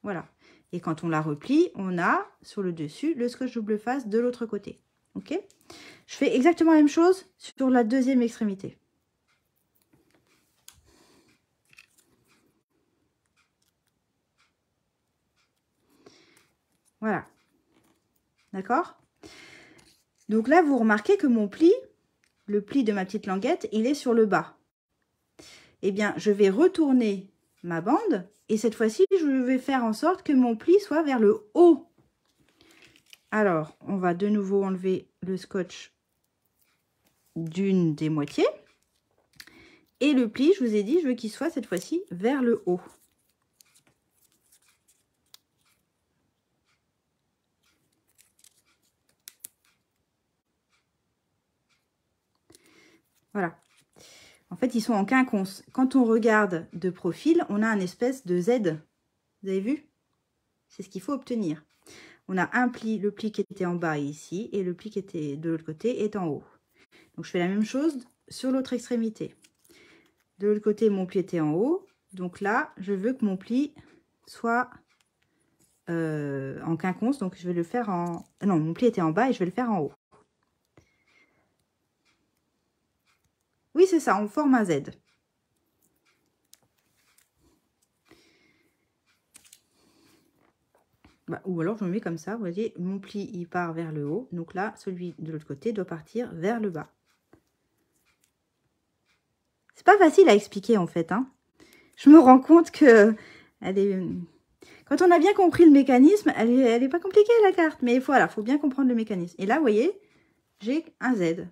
Voilà. Et quand on la replie, on a sur le dessus le scotch double face de l'autre côté. Ok? Je fais exactement la même chose sur la deuxième extrémité. Voilà. D'accord? Donc là, vous remarquez que mon pli, le pli de ma petite languette, il est sur le bas. Eh bien, je vais retourner ma bande et cette fois-ci, je vais faire en sorte que mon pli soit vers le haut. Alors, on va de nouveau enlever le scotch d'une des moitiés. Et le pli, je vous ai dit, je veux qu'il soit cette fois-ci vers le haut. Voilà. En fait, ils sont en quinconce. Quand on regarde de profil, on a un espèce de Z. Vous avez vu? C'est ce qu'il faut obtenir. On a un pli, le pli qui était en bas ici, et le pli qui était de l'autre côté est en haut. Donc, je fais la même chose sur l'autre extrémité. De l'autre côté, mon pli était en haut. Donc là, je veux que mon pli soit en quinconce. Donc, je vais le faire en... Non, mon pli était en bas et je vais le faire en haut. Oui, c'est ça, on forme un Z. Bah, ou alors, je me mets comme ça. Vous voyez, mon pli, il part vers le haut. Donc là, celui de l'autre côté doit partir vers le bas. C'est pas facile à expliquer, en fait. Hein. Je me rends compte que... Quand on a bien compris le mécanisme, elle est pas compliquée, la carte. Mais voilà, il faut bien comprendre le mécanisme. Et là, vous voyez, j'ai un Z.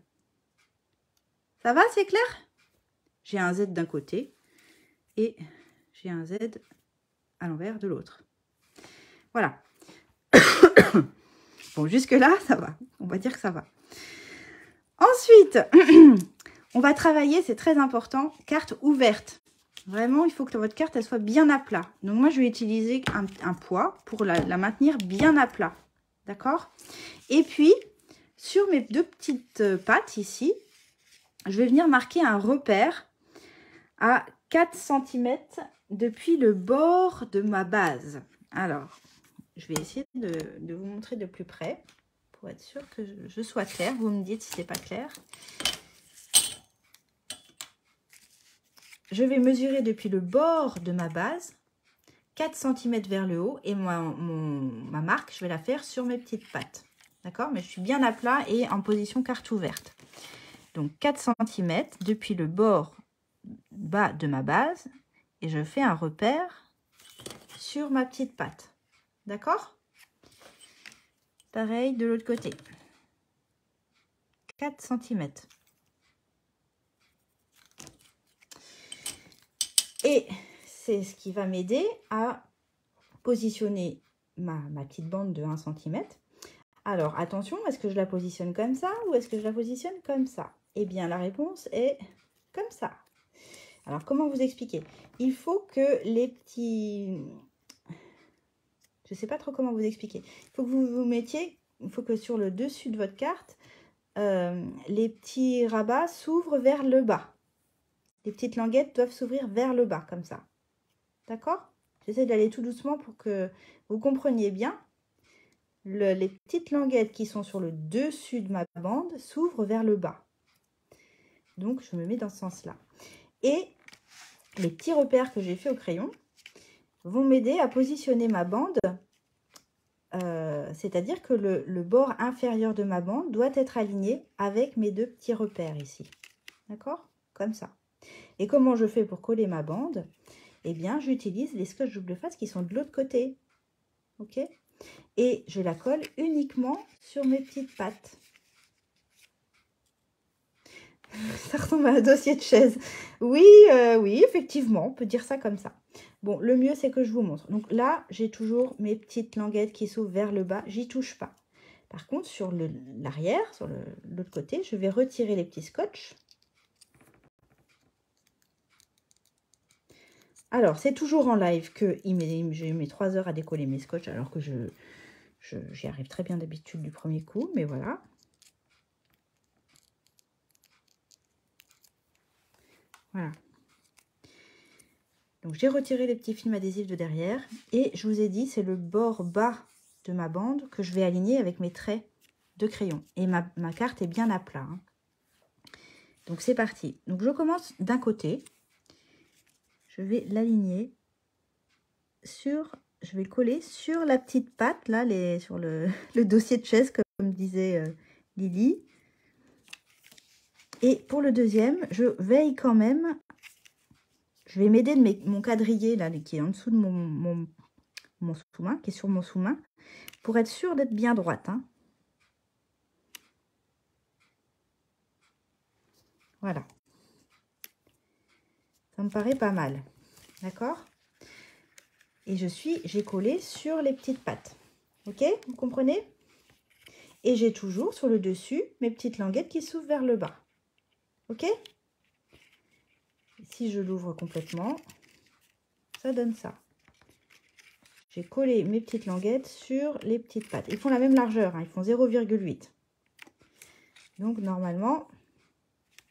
Ça va, c'est clair? J'ai un Z d'un côté et j'ai un Z à l'envers de l'autre. Voilà. Bon, jusque-là, ça va. On va dire que ça va. Ensuite, on va travailler, c'est très important, carte ouverte. Vraiment, il faut que votre carte elle soit bien à plat. Donc, moi, je vais utiliser un poids pour la maintenir bien à plat. D'accord? Et puis, sur mes deux petites pattes ici, je vais venir marquer un repère à 4 cm depuis le bord de ma base. Alors, je vais essayer de vous montrer de plus près pour être sûr que je sois claire. Vous me dites si c'est pas clair. Je vais mesurer depuis le bord de ma base 4 cm vers le haut et ma marque, je vais la faire sur mes petites pattes. D'accord? Mais je suis bien à plat et en position carte ouverte. Donc 4 cm depuis le bord bas de ma base et je fais un repère sur ma petite patte. D'accord? Pareil de l'autre côté. 4 cm. Et c'est ce qui va m'aider à positionner ma petite bande de 1 cm. Alors, attention, est-ce que je la positionne comme ça ou est-ce que je la positionne comme ça? Eh bien, la réponse est comme ça. Alors, comment vous expliquer? Il faut que les petits... Je ne sais pas trop comment vous expliquer. Il faut que vous vous mettiez... Il faut que sur le dessus de votre carte, les petits rabats s'ouvrent vers le bas. Les petites languettes doivent s'ouvrir vers le bas, comme ça. D'accord? J'essaie d'aller tout doucement pour que vous compreniez bien. Les petites languettes qui sont sur le dessus de ma bande s'ouvrent vers le bas. Donc, je me mets dans ce sens-là. Et les petits repères que j'ai fait au crayon vont m'aider à positionner ma bande. C'est-à-dire que le bord inférieur de ma bande doit être aligné avec mes deux petits repères ici. D'accord? Comme ça. Et comment je fais pour coller ma bande? Eh bien, j'utilise les scotch double face qui sont de l'autre côté. Ok? Et je la colle uniquement sur mes petites pattes. Ça ressemble à un dossier de chaise. Oui, oui, effectivement, on peut dire ça comme ça. Bon, le mieux, c'est que je vous montre. Donc là, j'ai toujours mes petites languettes qui s'ouvrent vers le bas. J'y touche pas. Par contre, sur l'arrière, sur l'autre côté, je vais retirer les petits scotch. Alors, c'est toujours en live que j'ai mis 3 heures à décoller mes scotch, alors que j'y arrive très bien d'habitude du premier coup, mais voilà. Voilà. Donc, j'ai retiré les petits films adhésifs de derrière. Et je vous ai dit, c'est le bord bas de ma bande que je vais aligner avec mes traits de crayon. Et ma carte est bien à plat. Hein. Donc, c'est parti. Donc, je commence d'un côté. Je vais l'aligner sur... Je vais coller sur la petite patte, là, sur le dossier de chaise, comme disait Lily. Et pour le deuxième, je veille quand même... Je vais m'aider de mon quadrillé, là, qui est en dessous de mon sous-main, qui est sur mon sous-main, pour être sûre d'être bien droite. Hein. Voilà. Ça me paraît pas mal. D'accord? Et j'ai collé sur les petites pattes. Ok? Vous comprenez? Et j'ai toujours sur le dessus mes petites languettes qui s'ouvrent vers le bas. Ok? Si je l'ouvre complètement, ça donne ça. J'ai collé mes petites languettes sur les petites pattes. Ils font la même largeur, hein, ils font 0,8. Donc, normalement,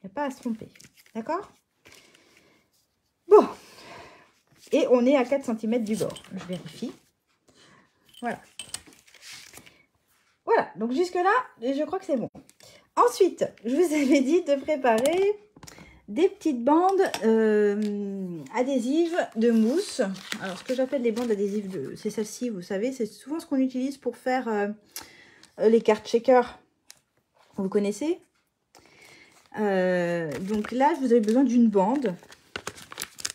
il n'y a pas à se tromper. D'accord? Bon. Et on est à 4 cm du bord. Je vérifie. Voilà. Voilà. Donc, jusque-là, je crois que c'est bon. Ensuite, je vous avais dit de préparer des petites bandes adhésives de mousse. Alors, ce que j'appelle les bandes adhésives, c'est celle-ci, vous savez, c'est souvent ce qu'on utilise pour faire les cartes shaker. Vous connaissez? Donc là, vous avez besoin d'une bande.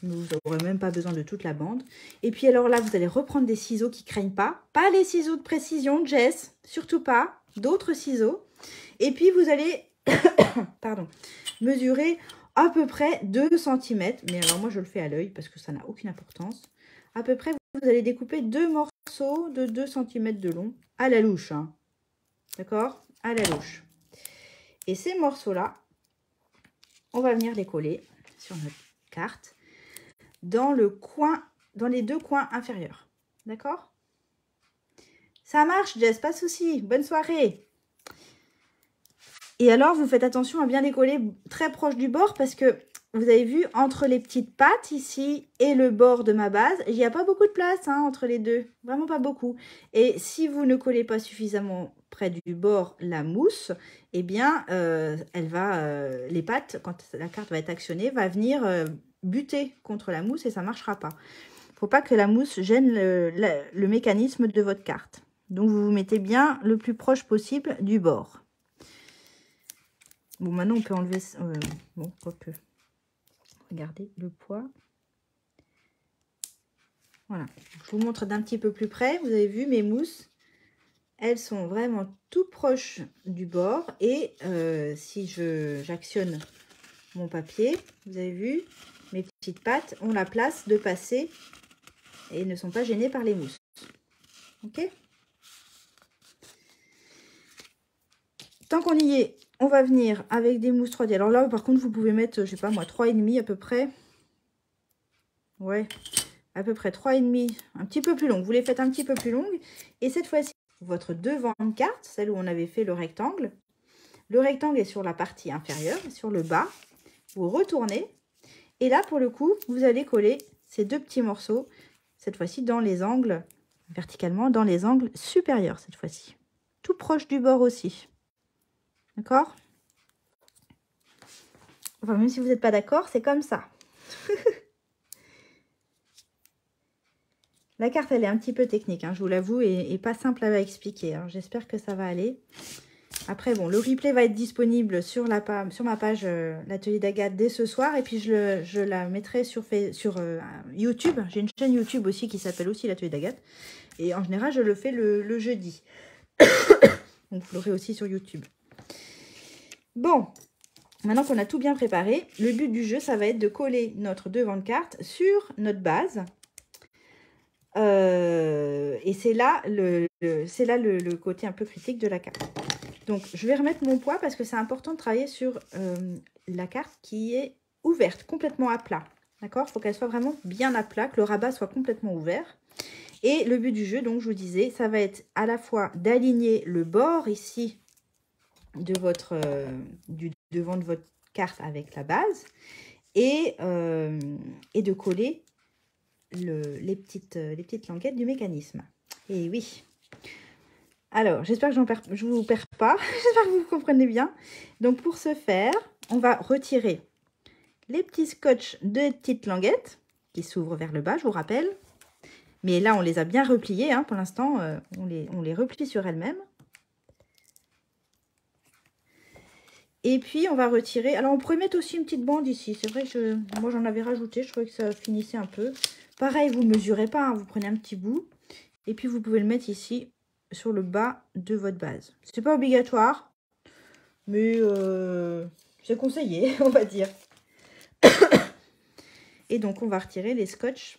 Vous n'aurez même pas besoin de toute la bande. Et puis alors là, vous allez reprendre des ciseaux qui ne craignent pas. Pas les ciseaux de précision, Jess, surtout pas. D'autres ciseaux. Et puis vous allez pardon, mesurer à peu près 2 cm. Mais alors moi, je le fais à l'œil parce que ça n'a aucune importance. À peu près, vous allez découper 2 morceaux de 2 cm de long à la louche. Hein. D'accord? À la louche. Et ces morceaux-là, on va venir les coller sur notre carte dans les deux coins inférieurs. D'accord? Ça marche, Jess, pas de souci. Bonne soirée. Et alors, vous faites attention à bien les coller très proche du bord parce que vous avez vu, entre les petites pattes ici et le bord de ma base, il n'y a pas beaucoup de place hein, entre les deux. Vraiment pas beaucoup. Et si vous ne collez pas suffisamment près du bord la mousse, eh bien, les pattes, quand la carte va être actionnée, va venir buter contre la mousse et ça ne marchera pas. Il ne faut pas que la mousse gêne le mécanisme de votre carte. Donc, vous vous mettez bien le plus proche possible du bord. Bon, maintenant, on peut enlever... bon, quoique... Regardez le poids. Voilà. Je vous montre d'un petit peu plus près. Vous avez vu mes mousses. Elles sont vraiment tout proches du bord. Et si j'actionne mon papier, vous avez vu, mes petites pattes ont la place de passer et ne sont pas gênées par les mousses. Ok? Tant qu'on y est, on va venir avec des mousses 3D. Alors là, par contre, vous pouvez mettre, je sais pas moi, 3,5 à peu près. Ouais, à peu près 3,5, un petit peu plus longue. Vous les faites un petit peu plus longues. Et cette fois-ci, votre devant de carte, celle où on avait fait le rectangle. Le rectangle est sur la partie inférieure, sur le bas. Vous retournez. Et là, pour le coup, vous allez coller ces deux petits morceaux, cette fois-ci dans les angles, verticalement, dans les angles supérieurs, cette fois-ci. Tout proche du bord aussi. D'accord? Enfin, même si vous n'êtes pas d'accord, c'est comme ça. La carte, elle est un petit peu technique, hein, je vous l'avoue, et pas simple à expliquer. Hein. J'espère que ça va aller. Après, bon, le replay va être disponible sur ma page l'atelier d'Agathe dès ce soir. Et puis, je la mettrai sur YouTube. J'ai une chaîne YouTube aussi qui s'appelle aussi l'atelier d'Agathe. Et en général, je le fais le jeudi. Donc, vous l'aurez aussi sur YouTube. Bon, maintenant qu'on a tout bien préparé, le but du jeu, ça va être de coller notre devant de carte sur notre base. Et c'est là le côté un peu critique de la carte. Donc, je vais remettre mon poids parce que c'est important de travailler sur la carte qui est ouverte, complètement à plat. D'accord? Il faut qu'elle soit vraiment bien à plat, que le rabat soit complètement ouvert. Et le but du jeu, donc, je vous disais, ça va être à la fois d'aligner le bord ici de du devant de votre carte avec la base et de coller les petites languettes du mécanisme. Et oui. Alors, j'espère que je ne vous perds pas. J'espère que vous comprenez bien. Donc, pour ce faire, on va retirer les petits scotch de petites languettes qui s'ouvrent vers le bas, je vous rappelle. Mais là, on les a bien repliés. Hein, pour l'instant, on les replie sur elles-mêmes. Et puis, on va retirer... Alors, on pourrait mettre aussi une petite bande ici. C'est vrai que moi, j'en avais rajouté. Je trouvais que ça finissait un peu. Pareil, vous ne mesurez pas. Hein, vous prenez un petit bout. Et puis, vous pouvez le mettre ici sur le bas de votre base. C'est pas obligatoire. Mais c'est conseillé, on va dire. Et donc, on va retirer les scotch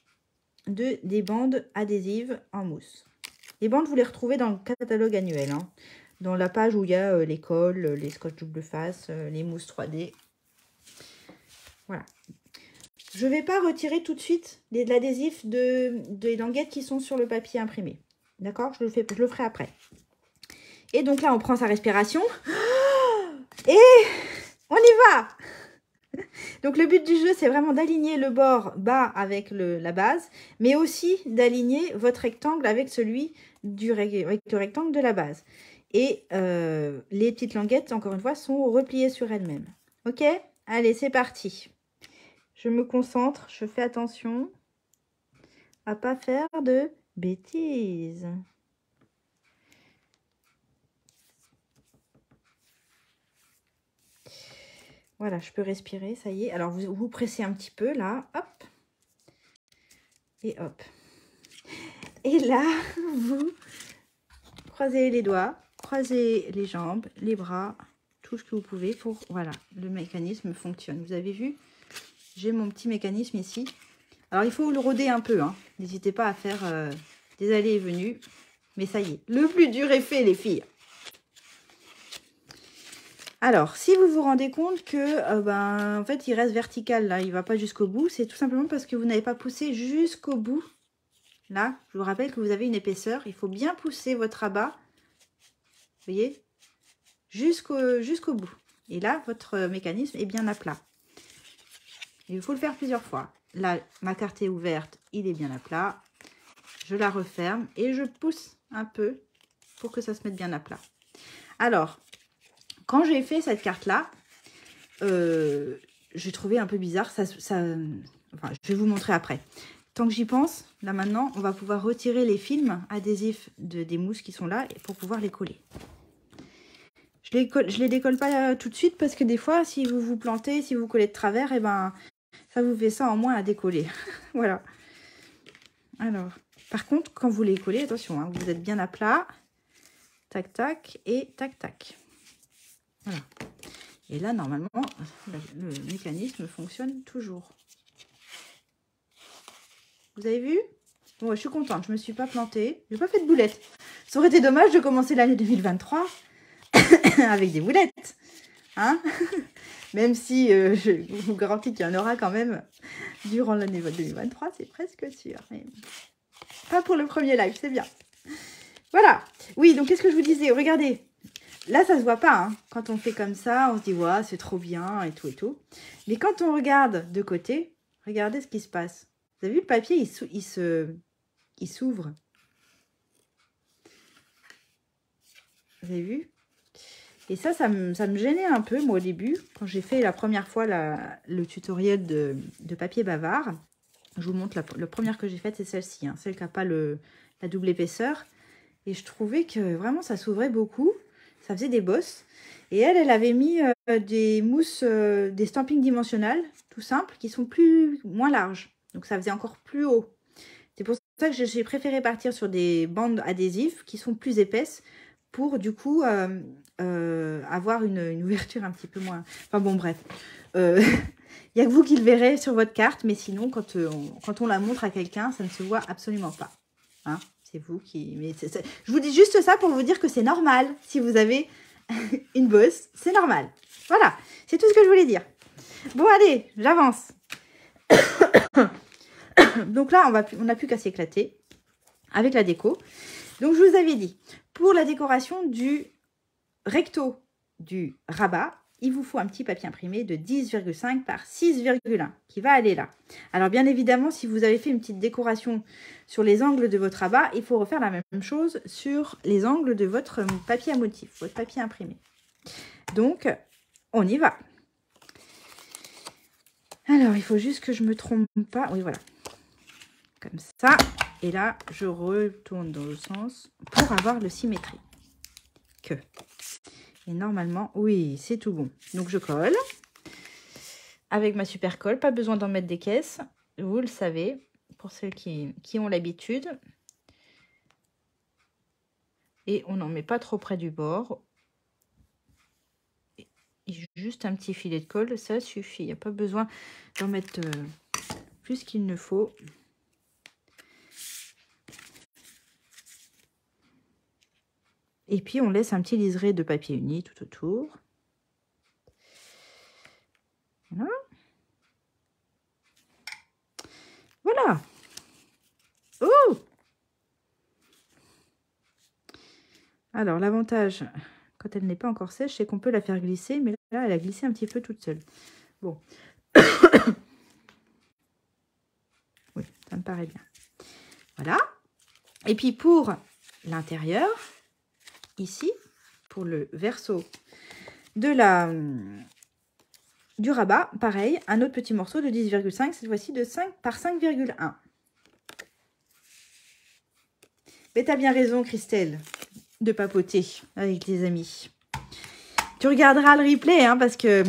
des bandes adhésives en mousse. Les bandes, vous les retrouvez dans le catalogue annuel. Hein. Dans la page où il y a les cols, les scotch double face, les mousses 3D. Voilà. Je ne vais pas retirer tout de suite l'adhésif des languettes qui sont sur le papier imprimé. D'accord? Je le ferai après. Et donc là, on prend sa respiration. Et on y va! Donc le but du jeu, c'est vraiment d'aligner le bord bas avec la base, mais aussi d'aligner votre rectangle avec celui avec le rectangle de la base. Et les petites languettes, encore une fois, sont repliées sur elles-mêmes. Ok? Allez, c'est parti. Je me concentre, je fais attention à pas faire de bêtises. Voilà, je peux respirer, ça y est. Alors, vous pressez un petit peu, là, hop. Et hop. Et là, vous croisez les doigts, croisez les jambes, les bras, tout ce que vous pouvez pour, voilà, le mécanisme fonctionne. Vous avez vu, j'ai mon petit mécanisme ici. Alors, il faut le rôder un peu, hein. N'hésitez pas à faire des allées et venues. Mais ça y est, le plus dur est fait, les filles. Alors, si vous vous rendez compte que, en fait, il reste vertical, là, il ne va pas jusqu'au bout, c'est tout simplement parce que vous n'avez pas poussé jusqu'au bout. Là, je vous rappelle que vous avez une épaisseur, il faut bien pousser votre rabat, vous voyez, jusqu'au bout. Et là, votre mécanisme est bien à plat. Il faut le faire plusieurs fois. Là, ma carte est ouverte, il est bien à plat. Je la referme et je pousse un peu pour que ça se mette bien à plat. Alors, quand j'ai fait cette carte-là, j'ai trouvé un peu bizarre. Enfin, je vais vous montrer après. Tant que j'y pense, là maintenant, on va pouvoir retirer les films adhésifs des mousses qui sont là pour pouvoir les coller. Je les décolle pas tout de suite parce que des fois, si vous vous plantez, si vous collez de travers, et ben, ça vous fait ça en moins à décoller. Voilà. Alors, par contre, quand vous les collez, attention, hein, vous êtes bien à plat. Tac, tac et tac, tac. Voilà. Et là, normalement, le mécanisme fonctionne toujours. Vous avez vu? Bon, je suis contente, je ne me suis pas plantée. Je n'ai pas fait de boulettes. Ça aurait été dommage de commencer l'année 2023 avec des boulettes. Hein? Même si je vous garantis qu'il y en aura quand même durant l'année 2023, c'est presque sûr. Mais pas pour le premier live, c'est bien. Voilà. Oui, donc qu'est-ce que je vous disais? Regardez. Là, ça se voit pas. Hein. Quand on fait comme ça, on se dit, ouais, c'est trop bien et tout et tout. Mais quand on regarde de côté, regardez ce qui se passe. Vous avez vu, le papier, il s'ouvre. Vous avez vu? Et ça me gênait un peu, moi, au début. Quand j'ai fait la première fois le tutoriel de papier bavard. Je vous montre la première que j'ai faite, c'est celle-ci. Hein, celle qui n'a pas la double épaisseur. Et je trouvais que vraiment, ça s'ouvrait beaucoup. Ça faisait des bosses. Et elle avait mis des mousses, des stampings dimensionnels, tout simples, qui sont moins larges. Donc, ça faisait encore plus haut. C'est pour ça que j'ai préféré partir sur des bandes adhésives qui sont plus épaisses pour, du coup, avoir une ouverture un petit peu moins... Enfin, bon, bref. Il n'y a que vous qui le verrez sur votre carte, mais sinon, quand on la montre à quelqu'un, ça ne se voit absolument pas. Hein, c'est vous qui... Je vous dis juste ça pour vous dire que c'est normal. Si vous avez une bosse, c'est normal. Voilà, c'est tout ce que je voulais dire. Bon, allez, j'avance. Donc là, on n'a plus qu'à s'éclater avec la déco. Donc, je vous avais dit, pour la décoration du recto du rabat, il vous faut un petit papier imprimé de 10,5 par 6,1 qui va aller là. Alors, bien évidemment, si vous avez fait une petite décoration sur les angles de votre rabat, il faut refaire la même chose sur les angles de votre papier à motif, votre papier imprimé. Donc, on y va. Alors, il faut juste que je ne me trompe pas. Oui, voilà. Comme ça. Et là, je retourne dans le sens pour avoir le symétrique. Et normalement, oui, c'est tout bon. Donc, je colle. Avec ma super colle, pas besoin d'en mettre des caisses. Vous le savez, pour ceux qui ont l'habitude. Et on n'en met pas trop près du bord. Et juste un petit filet de colle, ça suffit. Il n'y a pas besoin d'en mettre plus qu'il ne faut. Et puis, on laisse un petit liseré de papier uni tout autour. Voilà. Voilà. Oh! Alors, l'avantage, quand elle n'est pas encore sèche, c'est qu'on peut la faire glisser. Mais là, elle a glissé un petit peu toute seule. Bon. Oui, ça me paraît bien. Voilà. Et puis, pour l'intérieur... Ici, pour le verso du rabat, pareil, un autre petit morceau de 10,5, cette fois-ci de 5 par 5,1. Mais t'as bien raison, Christelle, de papoter avec tes amis. Tu regarderas le replay, hein, parce que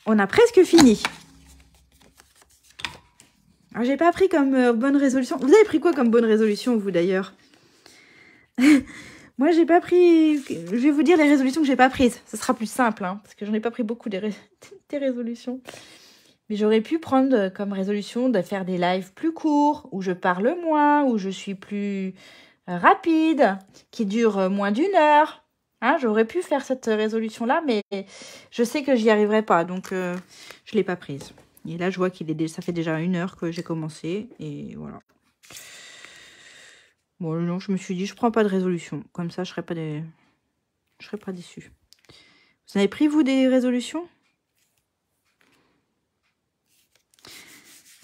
on a presque fini. Alors, j'ai pas pris comme bonne résolution. Vous avez pris quoi comme bonne résolution, vous, d'ailleurs? Moi, j'ai pas pris... Je vais vous dire les résolutions que j'ai pas prises. Ce sera plus simple, hein, parce que j'en ai pas pris beaucoup des résolutions. Mais j'aurais pu prendre comme résolution de faire des lives plus courts, où je parle moins, où je suis plus rapide, qui durent moins d'1 heure. Hein, j'aurais pu faire cette résolution-là, mais je sais que j'y arriverai pas, donc je l'ai pas prise. Et là, je vois ça fait déjà 1 heure que j'ai commencé, et voilà. Bon, non, je me suis dit, je prends pas de résolution. Comme ça, je serais pas déçue. Vous avez pris, vous, des résolutions?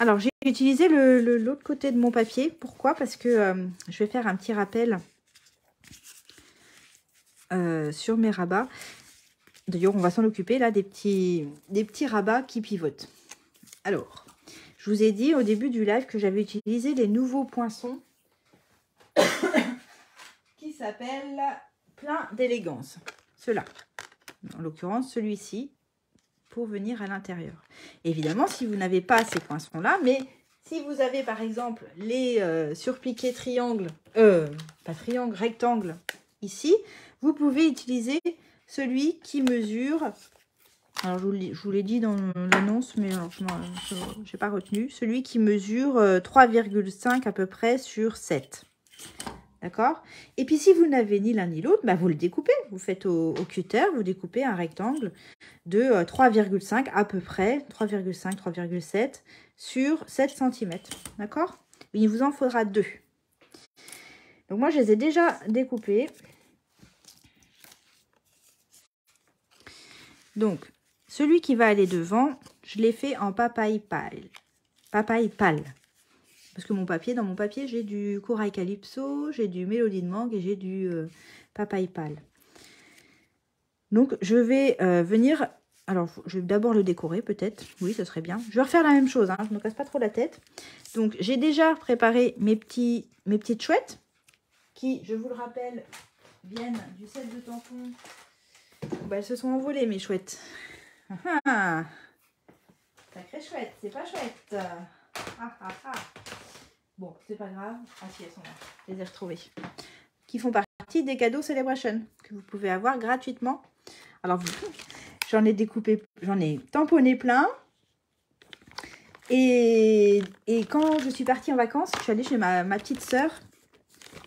Alors, j'ai utilisé l'autre côté de mon papier. Pourquoi? Parce que je vais faire un petit rappel sur mes rabats. D'ailleurs, on va s'en occuper là des petits rabats qui pivotent. Alors, je vous ai dit au début du live que j'avais utilisé les nouveaux poinçons qui s'appellent Plein d'élégance. Ceux-là. En l'occurrence, celui-ci, pour venir à l'intérieur. Évidemment, si vous n'avez pas ces poinçons-là, mais si vous avez par exemple les surpiqués triangles, pas triangle, rectangle, ici, vous pouvez utiliser celui qui mesure, alors je vous l'ai dit dans l'annonce, mais je n'ai pas retenu, celui qui mesure 3,5 à peu près sur 7. D'accord? Et puis, si vous n'avez ni l'un ni l'autre, bah, vous le découpez. Vous faites au cutter, vous découpez un rectangle de 3,5 à peu près, 3,5, 3,7 sur 7 cm. D'accord? Il vous en faudra 2. Donc, moi, je les ai déjà découpés. Donc, celui qui va aller devant, je l'ai fait en papaye pâle. Papaye pâle. Parce que dans mon papier, j'ai du corail calypso, j'ai du mélodie de mangue et j'ai du papaye pâle. Donc, je vais venir... Alors, je vais d'abord le décorer peut-être. Oui, ce serait bien. Je vais refaire la même chose, hein, je ne me casse pas trop la tête. Donc, j'ai déjà préparé mes petites chouettes qui, je vous le rappelle, viennent du set de tampons. Bah, elles se sont envolées, mes chouettes. Sacré chouette, c'est pas chouette. Bon, c'est pas grave. Ah si, elles sont là. Je les ai retrouvées. Qui font partie des cadeaux Celebration que vous pouvez avoir gratuitement. Alors, j'en ai découpé, j'en ai tamponné plein. Et quand je suis partie en vacances, je suis allée chez ma petite sœur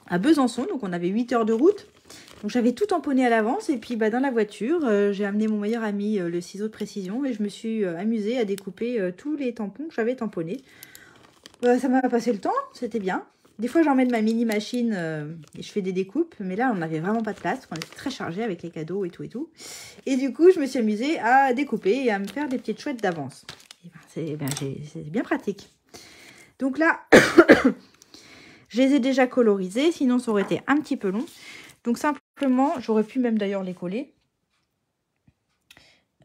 à Besançon. Donc, on avait 8 heures de route. Donc, j'avais tout tamponné à l'avance. Et puis, dans la voiture, j'ai amené mon meilleur ami, le ciseau de précision. Et je me suis amusée à découper tous les tampons que j'avais tamponnés. Ça m'a passé le temps, c'était bien. Des fois, j'emmène ma mini machine et je fais des découpes. Mais là, on n'avait vraiment pas de place. On était très chargé avec les cadeaux et tout et tout. Et du coup, je me suis amusée à découper et à me faire des petites chouettes d'avance. C'est bien pratique. Donc là, je les ai déjà colorisés. Sinon, ça aurait été un petit peu long. Donc simplement, j'aurais pu même d'ailleurs les coller.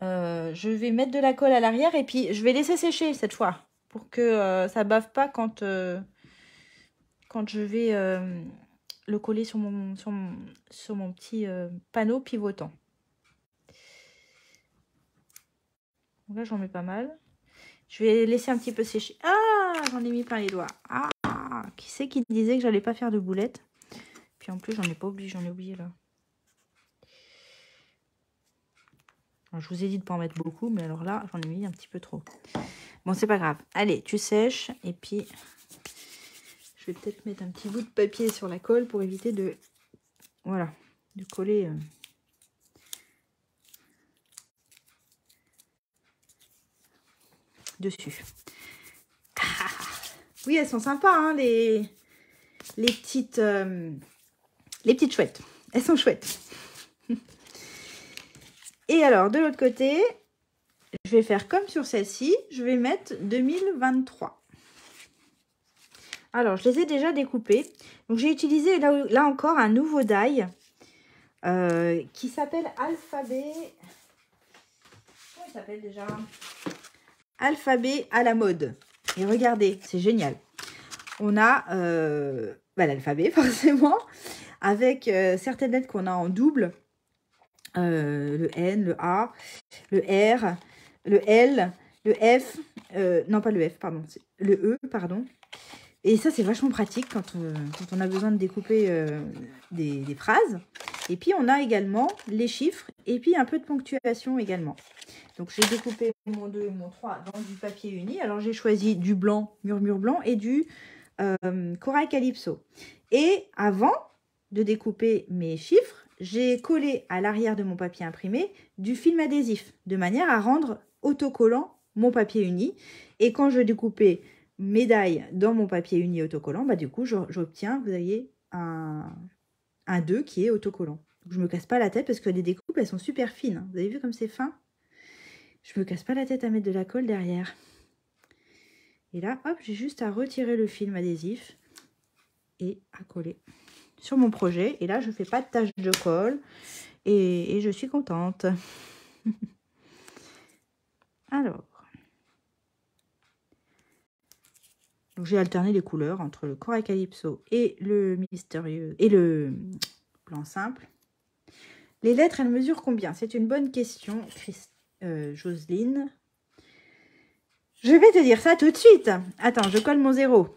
Je vais mettre de la colle à l'arrière et puis je vais laisser sécher cette fois. Pour que ça bave pas quand je vais le coller sur mon petit panneau pivotant. Donc là, j'en mets pas mal. Je vais laisser un petit peu sécher. Ah, j'en ai mis plein les doigts. Ah, qui c'est qui disait que j'allais pas faire de boulettes? Puis en plus, j'en ai oublié là. Alors, je vous ai dit de pas en mettre beaucoup, mais alors là, j'en ai mis un petit peu trop. Bon, c'est pas grave. Allez, tu sèches et puis... Je vais peut-être mettre un petit bout de papier sur la colle pour éviter de, voilà, de coller dessus. Ah, oui, elles sont sympas, hein, les petites chouettes. Elles sont chouettes. Et alors, de l'autre côté, je vais faire comme sur celle-ci. Je vais mettre 2023. Alors, je les ai déjà découpés. Donc, j'ai utilisé là encore un nouveau die qui s'appelle Alphabet. Comment il s'appelle déjà? Alphabet à la mode. Et regardez, c'est génial. On a l'alphabet, forcément, avec certaines lettres qu'on a en double. Le N, le A, le R, le L, le F. Non, pas le F, pardon. Le E, pardon. Et ça, c'est vachement pratique quand on a besoin de découper des phrases. Et puis, on a également les chiffres et puis un peu de ponctuation également. Donc, j'ai découpé mon 2 et mon 3 dans du papier uni. Alors, j'ai choisi du blanc, murmure blanc et du corail calypso. Et avant de découper mes chiffres, j'ai collé à l'arrière de mon papier imprimé du film adhésif de manière à rendre autocollant mon papier uni. Et quand je découpais médaille dans mon papier uni autocollant, du coup, j'obtiens, vous voyez, un 2 qui est autocollant. Donc, je ne me casse pas la tête parce que les découpes, elles sont super fines. Vous avez vu comme c'est fin? Je ne me casse pas la tête à mettre de la colle derrière. Et là, hop, j'ai juste à retirer le film adhésif et à coller sur mon projet. Et là, je ne fais pas de tache de colle et je suis contente. Alors, j'ai alterné les couleurs entre le Corail Calypso et le mystérieux et le blanc simple. Les lettres, elles mesurent combien? C'est une bonne question, Jocelyne. Je vais te dire ça tout de suite. Attends, je colle mon 0.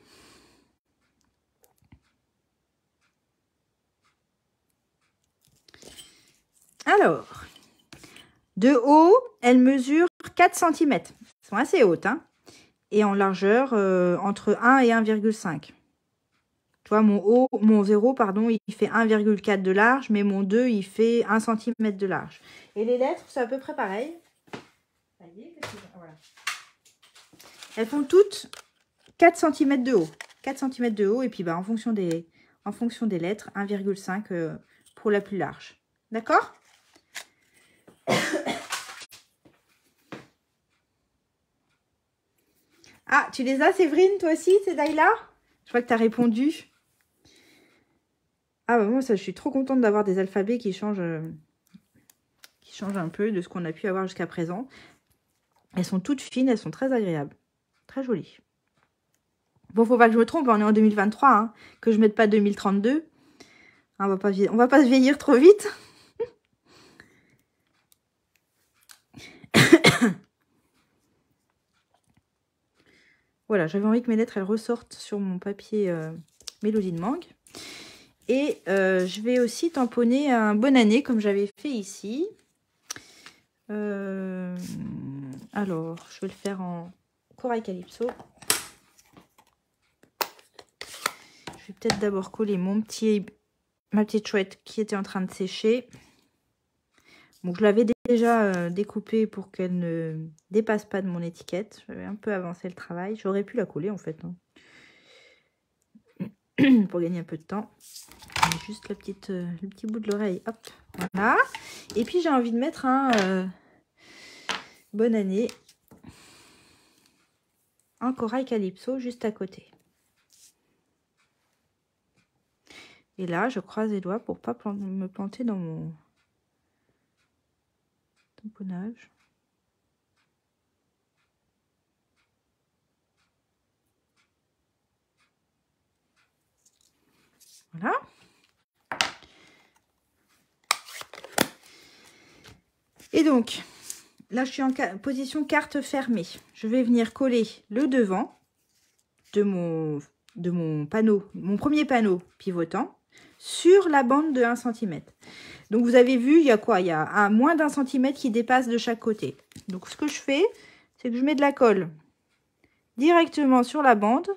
Alors, de haut, elles mesurent 4 cm. Elles sont assez hautes, hein. Et en largeur, entre 1 et 1,5. Tu vois, mon 0, pardon, il fait 1,4 de large, mais mon 2, il fait 1 cm de large. Et les lettres, c'est à peu près pareil. Voilà. Elles font toutes 4 cm de haut. 4 cm de haut, et puis bah, en fonction des lettres, 1,5 pour la plus large. D'accord? Ah, tu les as, Séverine, toi aussi, ces dailles-là? Je crois que tu as répondu. Ah, bah, moi, ça, je suis trop contente d'avoir des alphabets qui changent un peu de ce qu'on a pu avoir jusqu'à présent. Elles sont toutes fines, elles sont très agréables. Très jolies. Bon, faut pas que je me trompe, on est en 2023, hein, que je mette pas 2032. On va pas se vieillir trop vite. Voilà, j'avais envie que mes lettres, elles ressortent sur mon papier Mélodie de Mangue. Et je vais aussi tamponner un bonne année, comme j'avais fait ici. Alors, je vais le faire en Corail Calypso. Je vais peut-être d'abord coller ma petite chouette qui était en train de sécher. Bon, je l'avais déjà découpée pour qu'elle ne dépasse pas de mon étiquette. J'avais un peu avancé le travail. J'aurais pu la coller en fait, hein, pour gagner un peu de temps. Juste le petit bout de l'oreille. Hop, voilà. Et puis j'ai envie de mettre un bonne année en Corail Calypso juste à côté. Et là, je croise les doigts pour pas me planter dans mon tamponnage. Voilà. Et donc, là, je suis en position carte fermée. Je vais venir coller le devant de mon panneau, mon premier panneau pivotant, sur la bande de 1 cm. Donc, vous avez vu, il y a quoi? Il y a moins d'1 cm qui dépasse de chaque côté. Donc, ce que je fais, c'est que je mets de la colle directement sur la bande,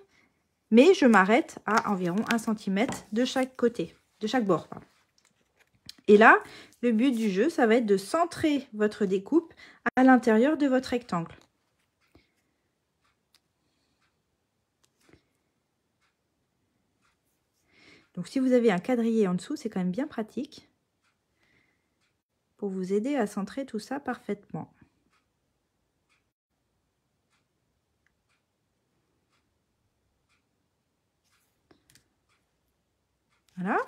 mais je m'arrête à environ 1 cm de chaque côté, de chaque bord. Pardon. Et là, le but du jeu, ça va être de centrer votre découpe à l'intérieur de votre rectangle. Donc, si vous avez un quadrillé en dessous, c'est quand même bien pratique pour vous aider à centrer tout ça parfaitement. Voilà.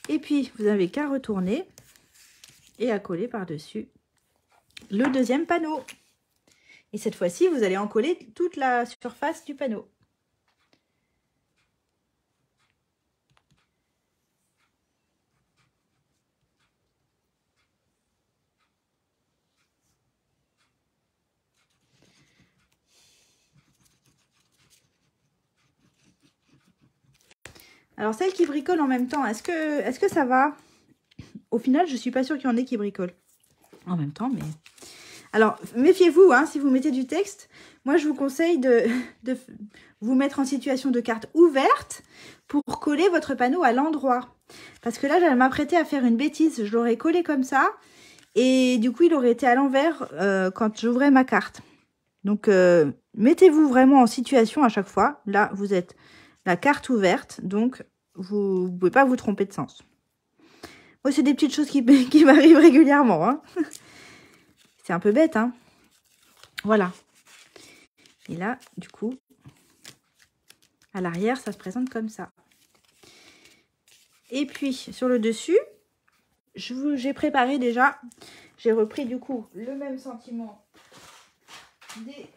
Et puis, vous n'avez qu'à retourner et à coller par-dessus le deuxième panneau. Et cette fois-ci, vous allez en coller toute la surface du panneau. Alors, celles qui bricolent en même temps, est-ce que ça va? Au final, je ne suis pas sûre qu'il y en ait qui bricolent en même temps, mais... Alors, méfiez-vous, hein, si vous mettez du texte. Moi, je vous conseille de vous mettre en situation de carte ouverte pour coller votre panneau à l'endroit. Parce que là, j'allais m'apprêter à faire une bêtise. Je l'aurais collé comme ça. Et du coup, il aurait été à l'envers quand j'ouvrais ma carte. Donc, mettez-vous vraiment en situation à chaque fois. Là, vous êtes la carte ouverte. Donc, vous ne pouvez pas vous tromper de sens. Moi, c'est des petites choses qui m'arrivent régulièrement. Hein. C'est un peu bête, hein. Voilà. Et là, du coup, à l'arrière, ça se présente comme ça. Et puis, sur le dessus, j'ai préparé déjà, j'ai repris du coup le même sentiment des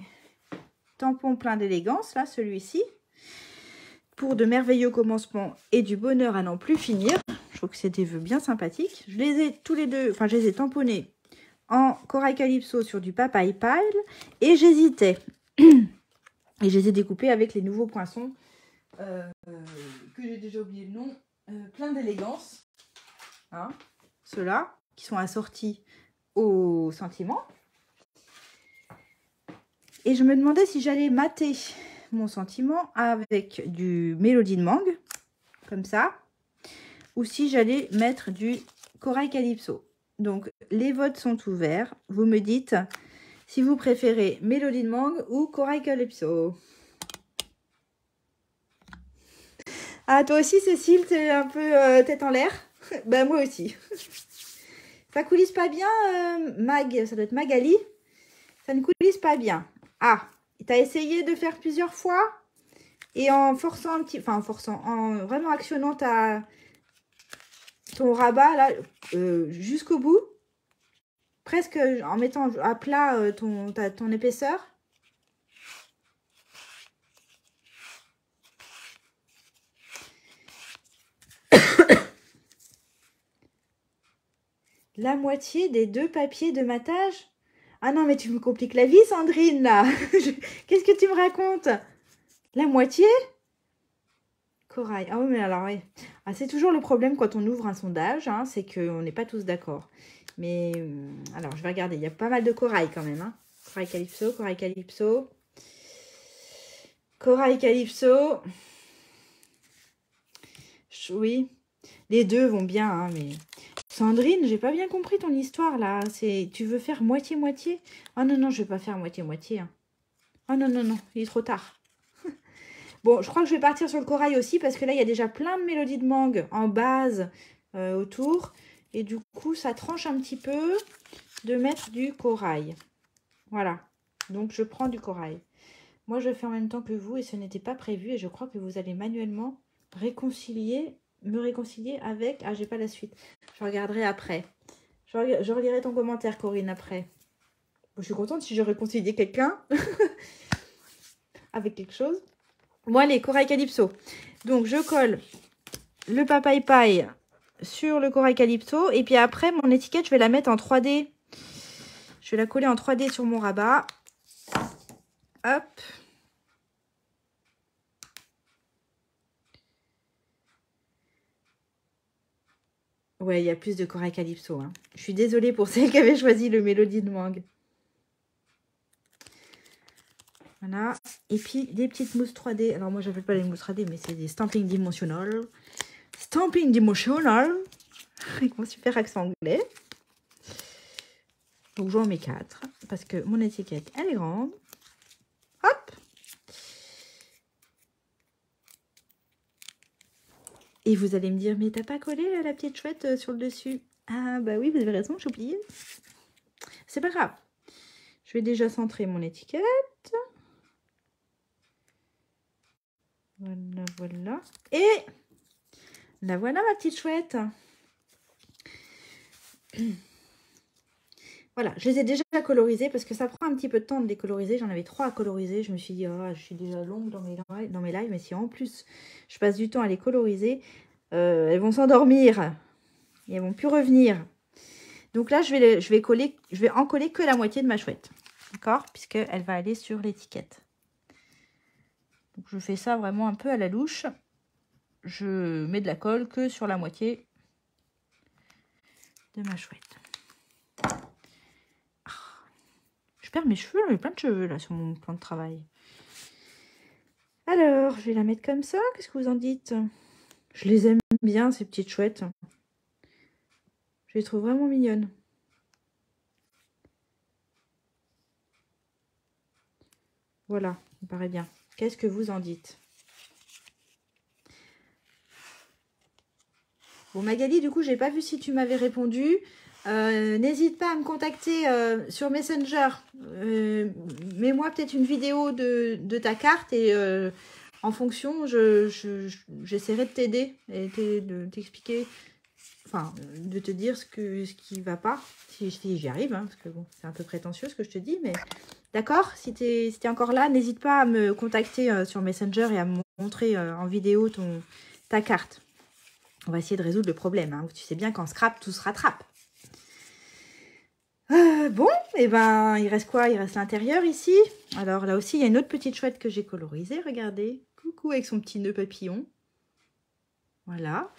tampons pleins d'élégance, là, celui-ci, pour de merveilleux commencements et du bonheur à n'en plus finir. Je trouve que c'est des vœux bien sympathiques. Je les ai tous les deux, enfin, je les ai tamponnés en corail calypso sur du papaye pile et j'hésitais. Et je les ai découpés avec les nouveaux poinçons que j'ai déjà oublié le nom, plein d'élégance. Hein, ceux-là qui sont assortis au sentiment. Et je me demandais si j'allais mater mon sentiment avec du mélodie de mangue, comme ça, ou si j'allais mettre du corail calypso. Donc, les votes sont ouverts. Vous me dites si vous préférez mélodie de mangue ou corail calypso. Ah, toi aussi, Cécile, t'es un peu tête en l'air? Ben, moi aussi. Ça coulisse pas bien, Mag, ça doit être Magali. Ça ne coulisse pas bien. Ah, t'as essayé de faire plusieurs fois et en forçant un petit... Enfin, en forçant, en vraiment actionnant ton rabat, là, jusqu'au bout. Presque en mettant à plat ton épaisseur. La moitié des 2 papiers de matage. Ah non, mais tu me compliques la vie, Sandrine, là. Qu'est-ce que tu me racontes? La moitié? Corail. Ah oui, mais alors, oui. Ah, c'est toujours le problème quand on ouvre un sondage, hein, c'est qu'on n'est pas tous d'accord. Mais, alors, je vais regarder. Il y a pas mal de corail quand même. Hein. Corail calypso, corail calypso. Corail calypso. Oui, les deux vont bien, hein, mais... Sandrine, j'ai pas bien compris ton histoire, là. Tu veux faire moitié-moitié? Oh non, non, je vais pas faire moitié-moitié. Hein. Oh non, non, non, il est trop tard. Bon, je crois que je vais partir sur le corail aussi, parce que là, il y a déjà plein de mélodies de mangue en base autour. Et du coup, ça tranche un petit peu de mettre du corail. Voilà. Donc, je prends du corail. Moi, je fais en même temps que vous, et ce n'était pas prévu. Et je crois que vous allez manuellement me réconcilier avec... Ah, j'ai pas la suite. Je regarderai après. Je relirai ton commentaire, Corinne, après. Bon, je suis contente si je réconcilier quelqu'un avec quelque chose. Moi, les corail calypso. Donc, je colle le papaye paille sur le corail calypso. Et puis après, mon étiquette, je vais la mettre en 3D. Je vais la coller en 3D sur mon rabat. Hop. Ouais, il y a plus de corail calypso. Hein. Je suis désolée pour celle qui avait choisi le mélodie de mangue. Voilà. Et puis, des petites mousses 3D. Alors, moi, je n'appelle pas les mousses 3D, mais c'est des stamping dimensional. Stamping dimensional. Avec mon super accent anglais. Donc, j'en mets 4. Parce que mon étiquette, elle est grande. Hop. Et vous allez me dire, mais t'as pas collé là, la petite chouette sur le dessus? Ah, bah oui, vous avez raison, j'ai oublié. C'est pas grave. Je vais déjà centrer mon étiquette. Voilà, voilà. Et la voilà, ma petite chouette. Voilà, je les ai déjà colorisées parce que ça prend un petit peu de temps de les coloriser. J'en avais 3 à coloriser. Je me suis dit, oh, je suis déjà longue dans mes lives. Mais si en plus, je passe du temps à les coloriser, elles vont s'endormir. Et elles vont plus revenir. Donc là, je vais en coller que la moitié de ma chouette. D'accord? Puisqu'elle va aller sur l'étiquette. Donc je fais ça vraiment un peu à la louche. Je mets de la colle que sur la moitié de ma chouette. Je perds mes cheveux, j'ai plein de cheveux là sur mon plan de travail. Alors, je vais la mettre comme ça. Qu'est-ce que vous en dites? Je les aime bien, ces petites chouettes. Je les trouve vraiment mignonnes. Voilà, il me paraît bien. Qu'est-ce que vous en dites? Bon, Magali, du coup, j'ai pas vu si tu m'avais répondu. N'hésite pas à me contacter sur Messenger. Mets-moi peut-être une vidéo de ta carte et en fonction, j'essaierai de t'aider et de t'expliquer, enfin, de te dire ce qui va pas, si j'y arrive, hein, parce que bon, c'est un peu prétentieux ce que je te dis, mais d'accord, si t'es encore là, n'hésite pas à me contacter sur Messenger et à me montrer en vidéo ta carte. On va essayer de résoudre le problème, hein. Tu sais bien qu'en scrap, tout se rattrape. Bon, et ben, il reste quoi? Il reste l'intérieur ici. Alors là aussi, il y a une autre petite chouette que j'ai colorisée, regardez. Coucou avec son petit nœud papillon. Voilà.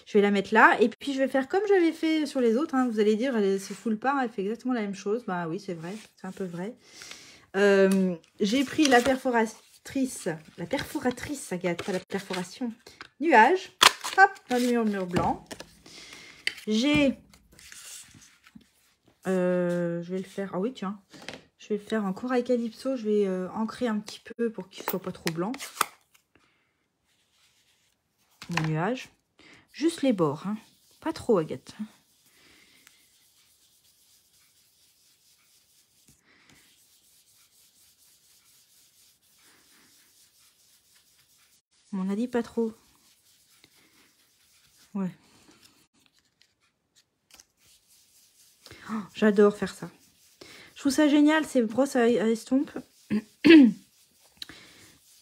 Je vais la mettre là. Et puis, je vais faire comme j'avais fait sur les autres, hein. Vous allez dire, elle se fout le pain, elle fait exactement la même chose. Bah oui, c'est vrai, c'est un peu vrai. J'ai pris la perforatrice, Agathe, pas la perforation, nuage. Hop, dans le mur blanc. J'ai... je vais le faire... Ah oui, tiens. Je vais le faire en corail calypso. Je vais ancrer un petit peu pour qu'il ne soit pas trop blanc. Mon nuage. Juste les bords. Hein. Pas trop, Agathe. On a dit pas trop. Ouais. Oh, j'adore faire ça. Je trouve ça génial, ces brosses à estompe.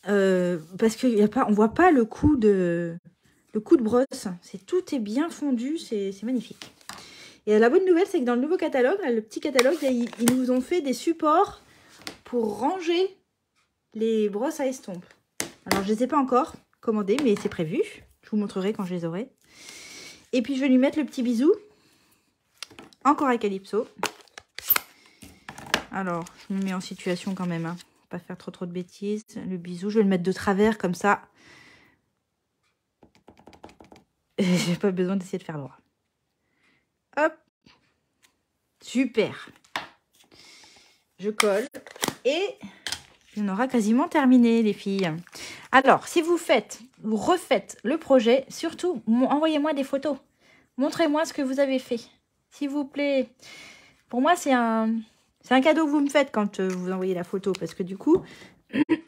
Parce qu'il y a pas, on voit pas le coup de brosse. Tout est bien fondu, c'est magnifique. Et la bonne nouvelle, c'est que dans le nouveau catalogue, là, le petit catalogue, là, ils nous ont fait des supports pour ranger les brosses à estompe. Alors, je ne les ai pas encore commandées, mais c'est prévu. Je vous montrerai quand je les aurai. Et puis, je vais lui mettre le petit bisou. Encore à calypso. Alors, je me mets en situation quand même. Hein. Pas faire trop de bêtises. Le bisou, je vais le mettre de travers comme ça. J'ai pas besoin d'essayer de faire droit. Hop. Super. Je colle. Et on aura quasiment terminé, les filles. Alors, si vous refaites le projet, surtout, envoyez-moi des photos. Montrez-moi ce que vous avez fait. S'il vous plaît. Pour moi, c'est un cadeau que vous me faites quand vous envoyez la photo. Parce que du coup,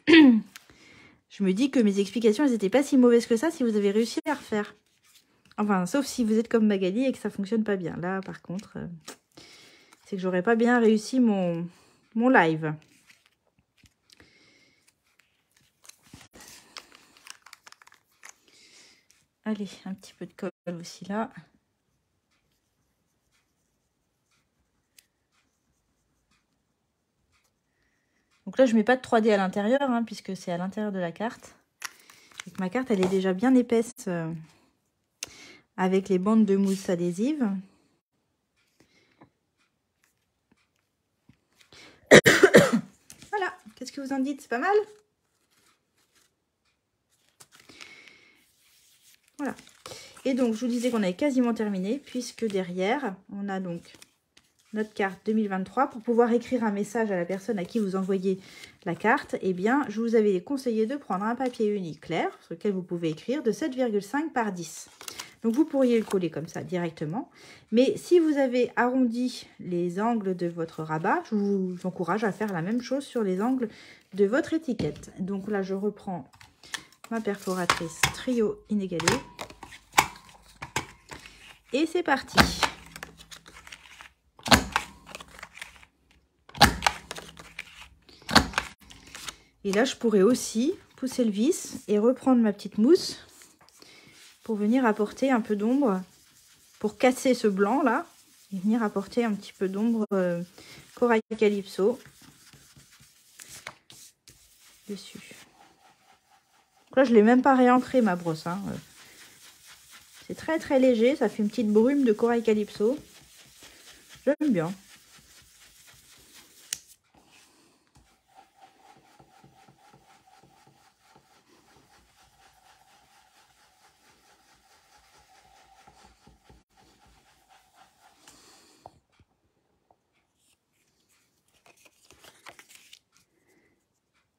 je me dis que mes explications, elles n'étaient pas si mauvaises que ça si vous avez réussi à refaire. Enfin, sauf si vous êtes comme Magali et que ça ne fonctionne pas bien. Là, par contre, c'est que j'aurais pas bien réussi mon live. Allez, un petit peu de colle aussi là. Donc là, je ne mets pas de 3D à l'intérieur, hein, puisque c'est à l'intérieur de la carte. Et que ma carte, elle est déjà bien épaisse avec les bandes de mousse adhésive. Voilà, qu'est-ce que vous en dites? C'est pas mal? Voilà. Et donc, je vous disais qu'on avait quasiment terminé, puisque derrière, on a donc notre carte 2023. Pour pouvoir écrire un message à la personne à qui vous envoyez la carte, eh bien, je vous avais conseillé de prendre un papier uni clair, sur lequel vous pouvez écrire de 7,5 par 10. Donc, vous pourriez le coller comme ça directement. Mais si vous avez arrondi les angles de votre rabat, je vous encourage à faire la même chose sur les angles de votre étiquette. Donc là, je reprends ma perforatrice trio inégalé. Et c'est parti. Et là, je pourrais aussi pousser le vis et reprendre ma petite mousse pour venir apporter un peu d'ombre, pour casser ce blanc là, et venir apporter un petit peu d'ombre corail calypso dessus. Donc là, je ne l'ai même pas réancré ma brosse. Hein. C'est très très léger, ça fait une petite brume de corail calypso. J'aime bien.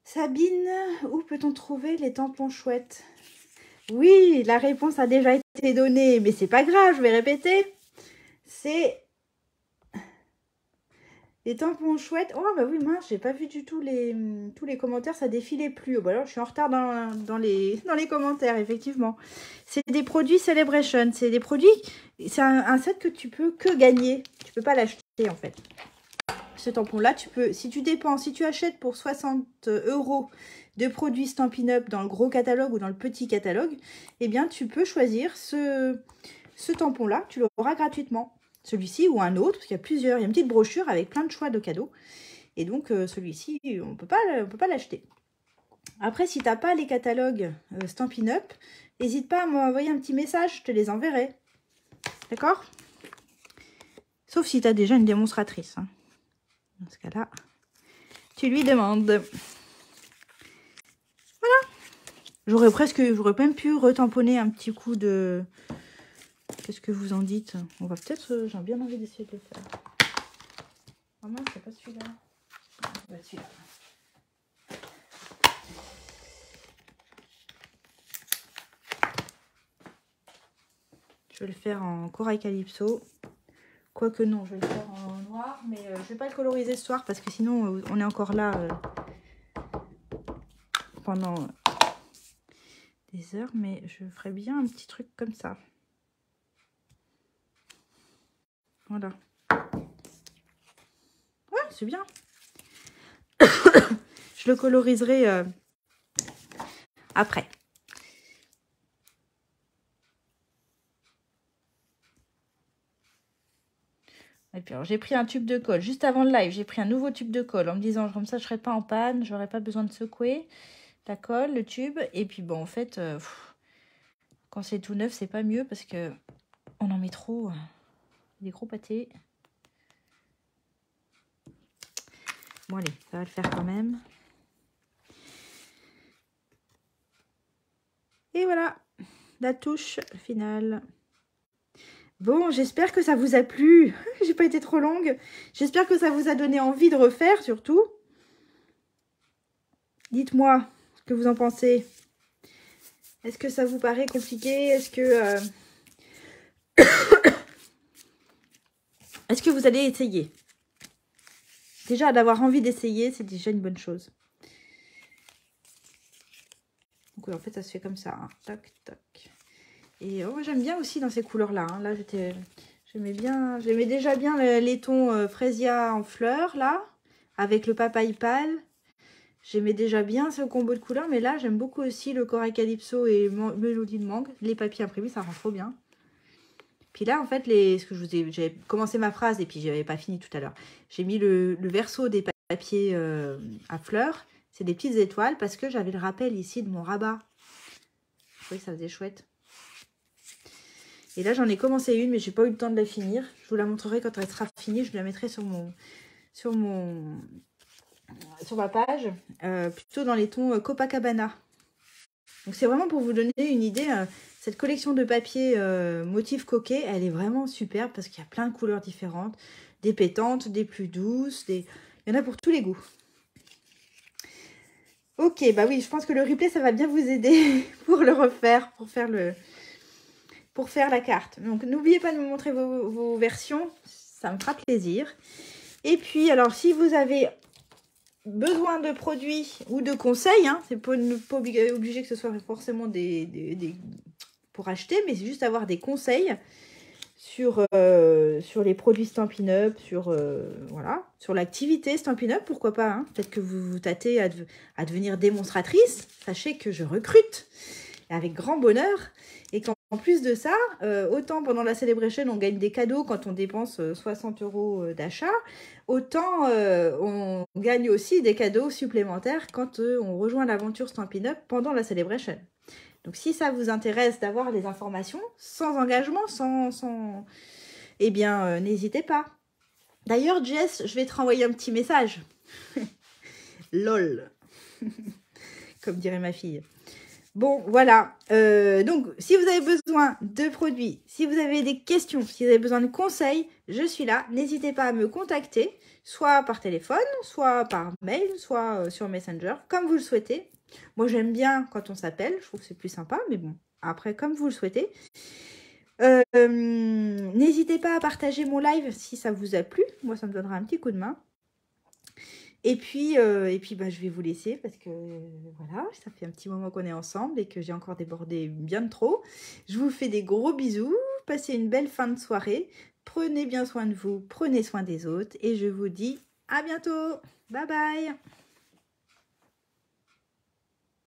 Sabine, où peut-on trouver les tampons chouettes? Oui, la réponse a déjà été donnée, mais c'est pas grave, je vais répéter. C'est Les tampons chouettes. Oh bah oui, mince, j'ai pas vu du tout tous les commentaires, ça défilait plus. Oh, bah alors je suis en retard dans les commentaires, effectivement. C'est des produits Celebration. C'est des produits. C'est un set que tu peux que gagner. Tu peux pas l'acheter en fait. Ce tampon-là, tu peux, si tu achètes pour 60 € de produits Stampin' Up dans le gros catalogue ou dans le petit catalogue, eh bien tu peux choisir ce tampon-là, tu l'auras gratuitement. Celui-ci ou un autre, parce qu'il y a plusieurs, il y a une petite brochure avec plein de choix de cadeaux. Et donc celui-ci, on peut pas l'acheter. Après, si tu n'as pas les catalogues Stampin' Up, n'hésite pas à m'envoyer un petit message, je te les enverrai. D'accord? Sauf si tu as déjà une démonstratrice. Hein. Dans ce cas-là, tu lui demandes. Voilà. J'aurais même pu retamponner un petit coup de... Qu'est-ce que vous en dites? On va peut-être... J'ai bien envie d'essayer de le faire. Ah mince, c'est pas celui-là. Ouais, celui-là. Je vais le faire en corail calypso. Quoique non, je vais le faire en noir. Mais je vais pas le coloriser ce soir parce que sinon on est encore là pendant des heures. Mais je ferai bien un petit truc comme ça. Voilà. Ouais, c'est bien. Je le coloriserai après. Et puis j'ai pris un tube de colle. Juste avant le live, j'ai pris un nouveau tube de colle en me disant comme ça je ne serai pas en panne, j'aurais pas besoin de secouer la colle, le tube. Et puis bon, en fait, quand c'est tout neuf, c'est pas mieux parce que on en met trop. Des gros pâtés. Bon allez, ça va le faire quand même. Et voilà, la touche finale. Bon, j'espère que ça vous a plu. J'ai pas été trop longue. J'espère que ça vous a donné envie de refaire, surtout. Dites-moi ce que vous en pensez. Est-ce que ça vous paraît compliqué? Est-ce que... Est-ce que vous allez essayer? Déjà, d'avoir envie d'essayer, c'est déjà une bonne chose. Donc, en fait, ça se fait comme ça. Hein. Tac, tac. Et oh, j'aime bien aussi dans ces couleurs-là. Hein. Là, j'aimais déjà bien les tons Fresia en fleurs, là, avec le papaye pâle. J'aimais déjà bien ce combo de couleurs, mais là, j'aime beaucoup aussi le corail calypso et mélodie de mangue. Les papiers imprimés, ça rend trop bien. Puis là, en fait, j'avais commencé ma phrase et puis je n'avais pas fini tout à l'heure. J'ai mis le verso des papiers à fleurs. C'est des petites étoiles parce que j'avais le rappel ici de mon rabat. Je trouvais que ça faisait chouette. Et là, j'en ai commencé une, mais j'ai pas eu le temps de la finir. Je vous la montrerai quand elle sera finie. Je la mettrai sur ma page, plutôt dans les tons Copacabana. Donc c'est vraiment pour vous donner une idée. Cette collection de papier motif coquet, elle est vraiment superbe parce qu'il y a plein de couleurs différentes. Des pétantes, des plus douces, il y en a pour tous les goûts. Ok, bah oui, je pense que le replay, ça va bien vous aider pour le refaire, pour faire la carte. Donc n'oubliez pas de me montrer vos versions, ça me fera plaisir. Et puis, alors si vous avez besoin de produits ou de conseils, hein, c'est pas obligé que ce soit forcément pour acheter, mais c'est juste avoir des conseils sur les produits Stampin' Up, voilà, sur l'activité Stampin' Up, pourquoi pas. Hein. Peut-être que vous vous tâtez à devenir démonstratrice. Sachez que je recrute avec grand bonheur. Et qu'en plus de ça, autant pendant la Celebration, on gagne des cadeaux quand on dépense 60 € d'achat, autant on gagne aussi des cadeaux supplémentaires quand on rejoint l'aventure Stampin' Up pendant la Celebration. Donc, si ça vous intéresse d'avoir les informations sans engagement, eh bien, n'hésitez pas. D'ailleurs, Jess, je vais te renvoyer un petit message. LOL. Comme dirait ma fille. Bon, voilà. Donc, si vous avez besoin de produits, si vous avez des questions, si vous avez besoin de conseils, je suis là. N'hésitez pas à me contacter, soit par téléphone, soit par mail, soit sur Messenger, comme vous le souhaitez. Moi, j'aime bien quand on s'appelle. Je trouve que c'est plus sympa, mais bon, après, comme vous le souhaitez. N'hésitez pas à partager mon live si ça vous a plu. Moi, ça me donnera un petit coup de main. Bah, je vais vous laisser parce que voilà, ça fait un petit moment qu'on est ensemble et que j'ai encore débordé bien de trop. Je vous fais des gros bisous. Passez une belle fin de soirée. Prenez bien soin de vous, prenez soin des autres et je vous dis à bientôt. Bye bye.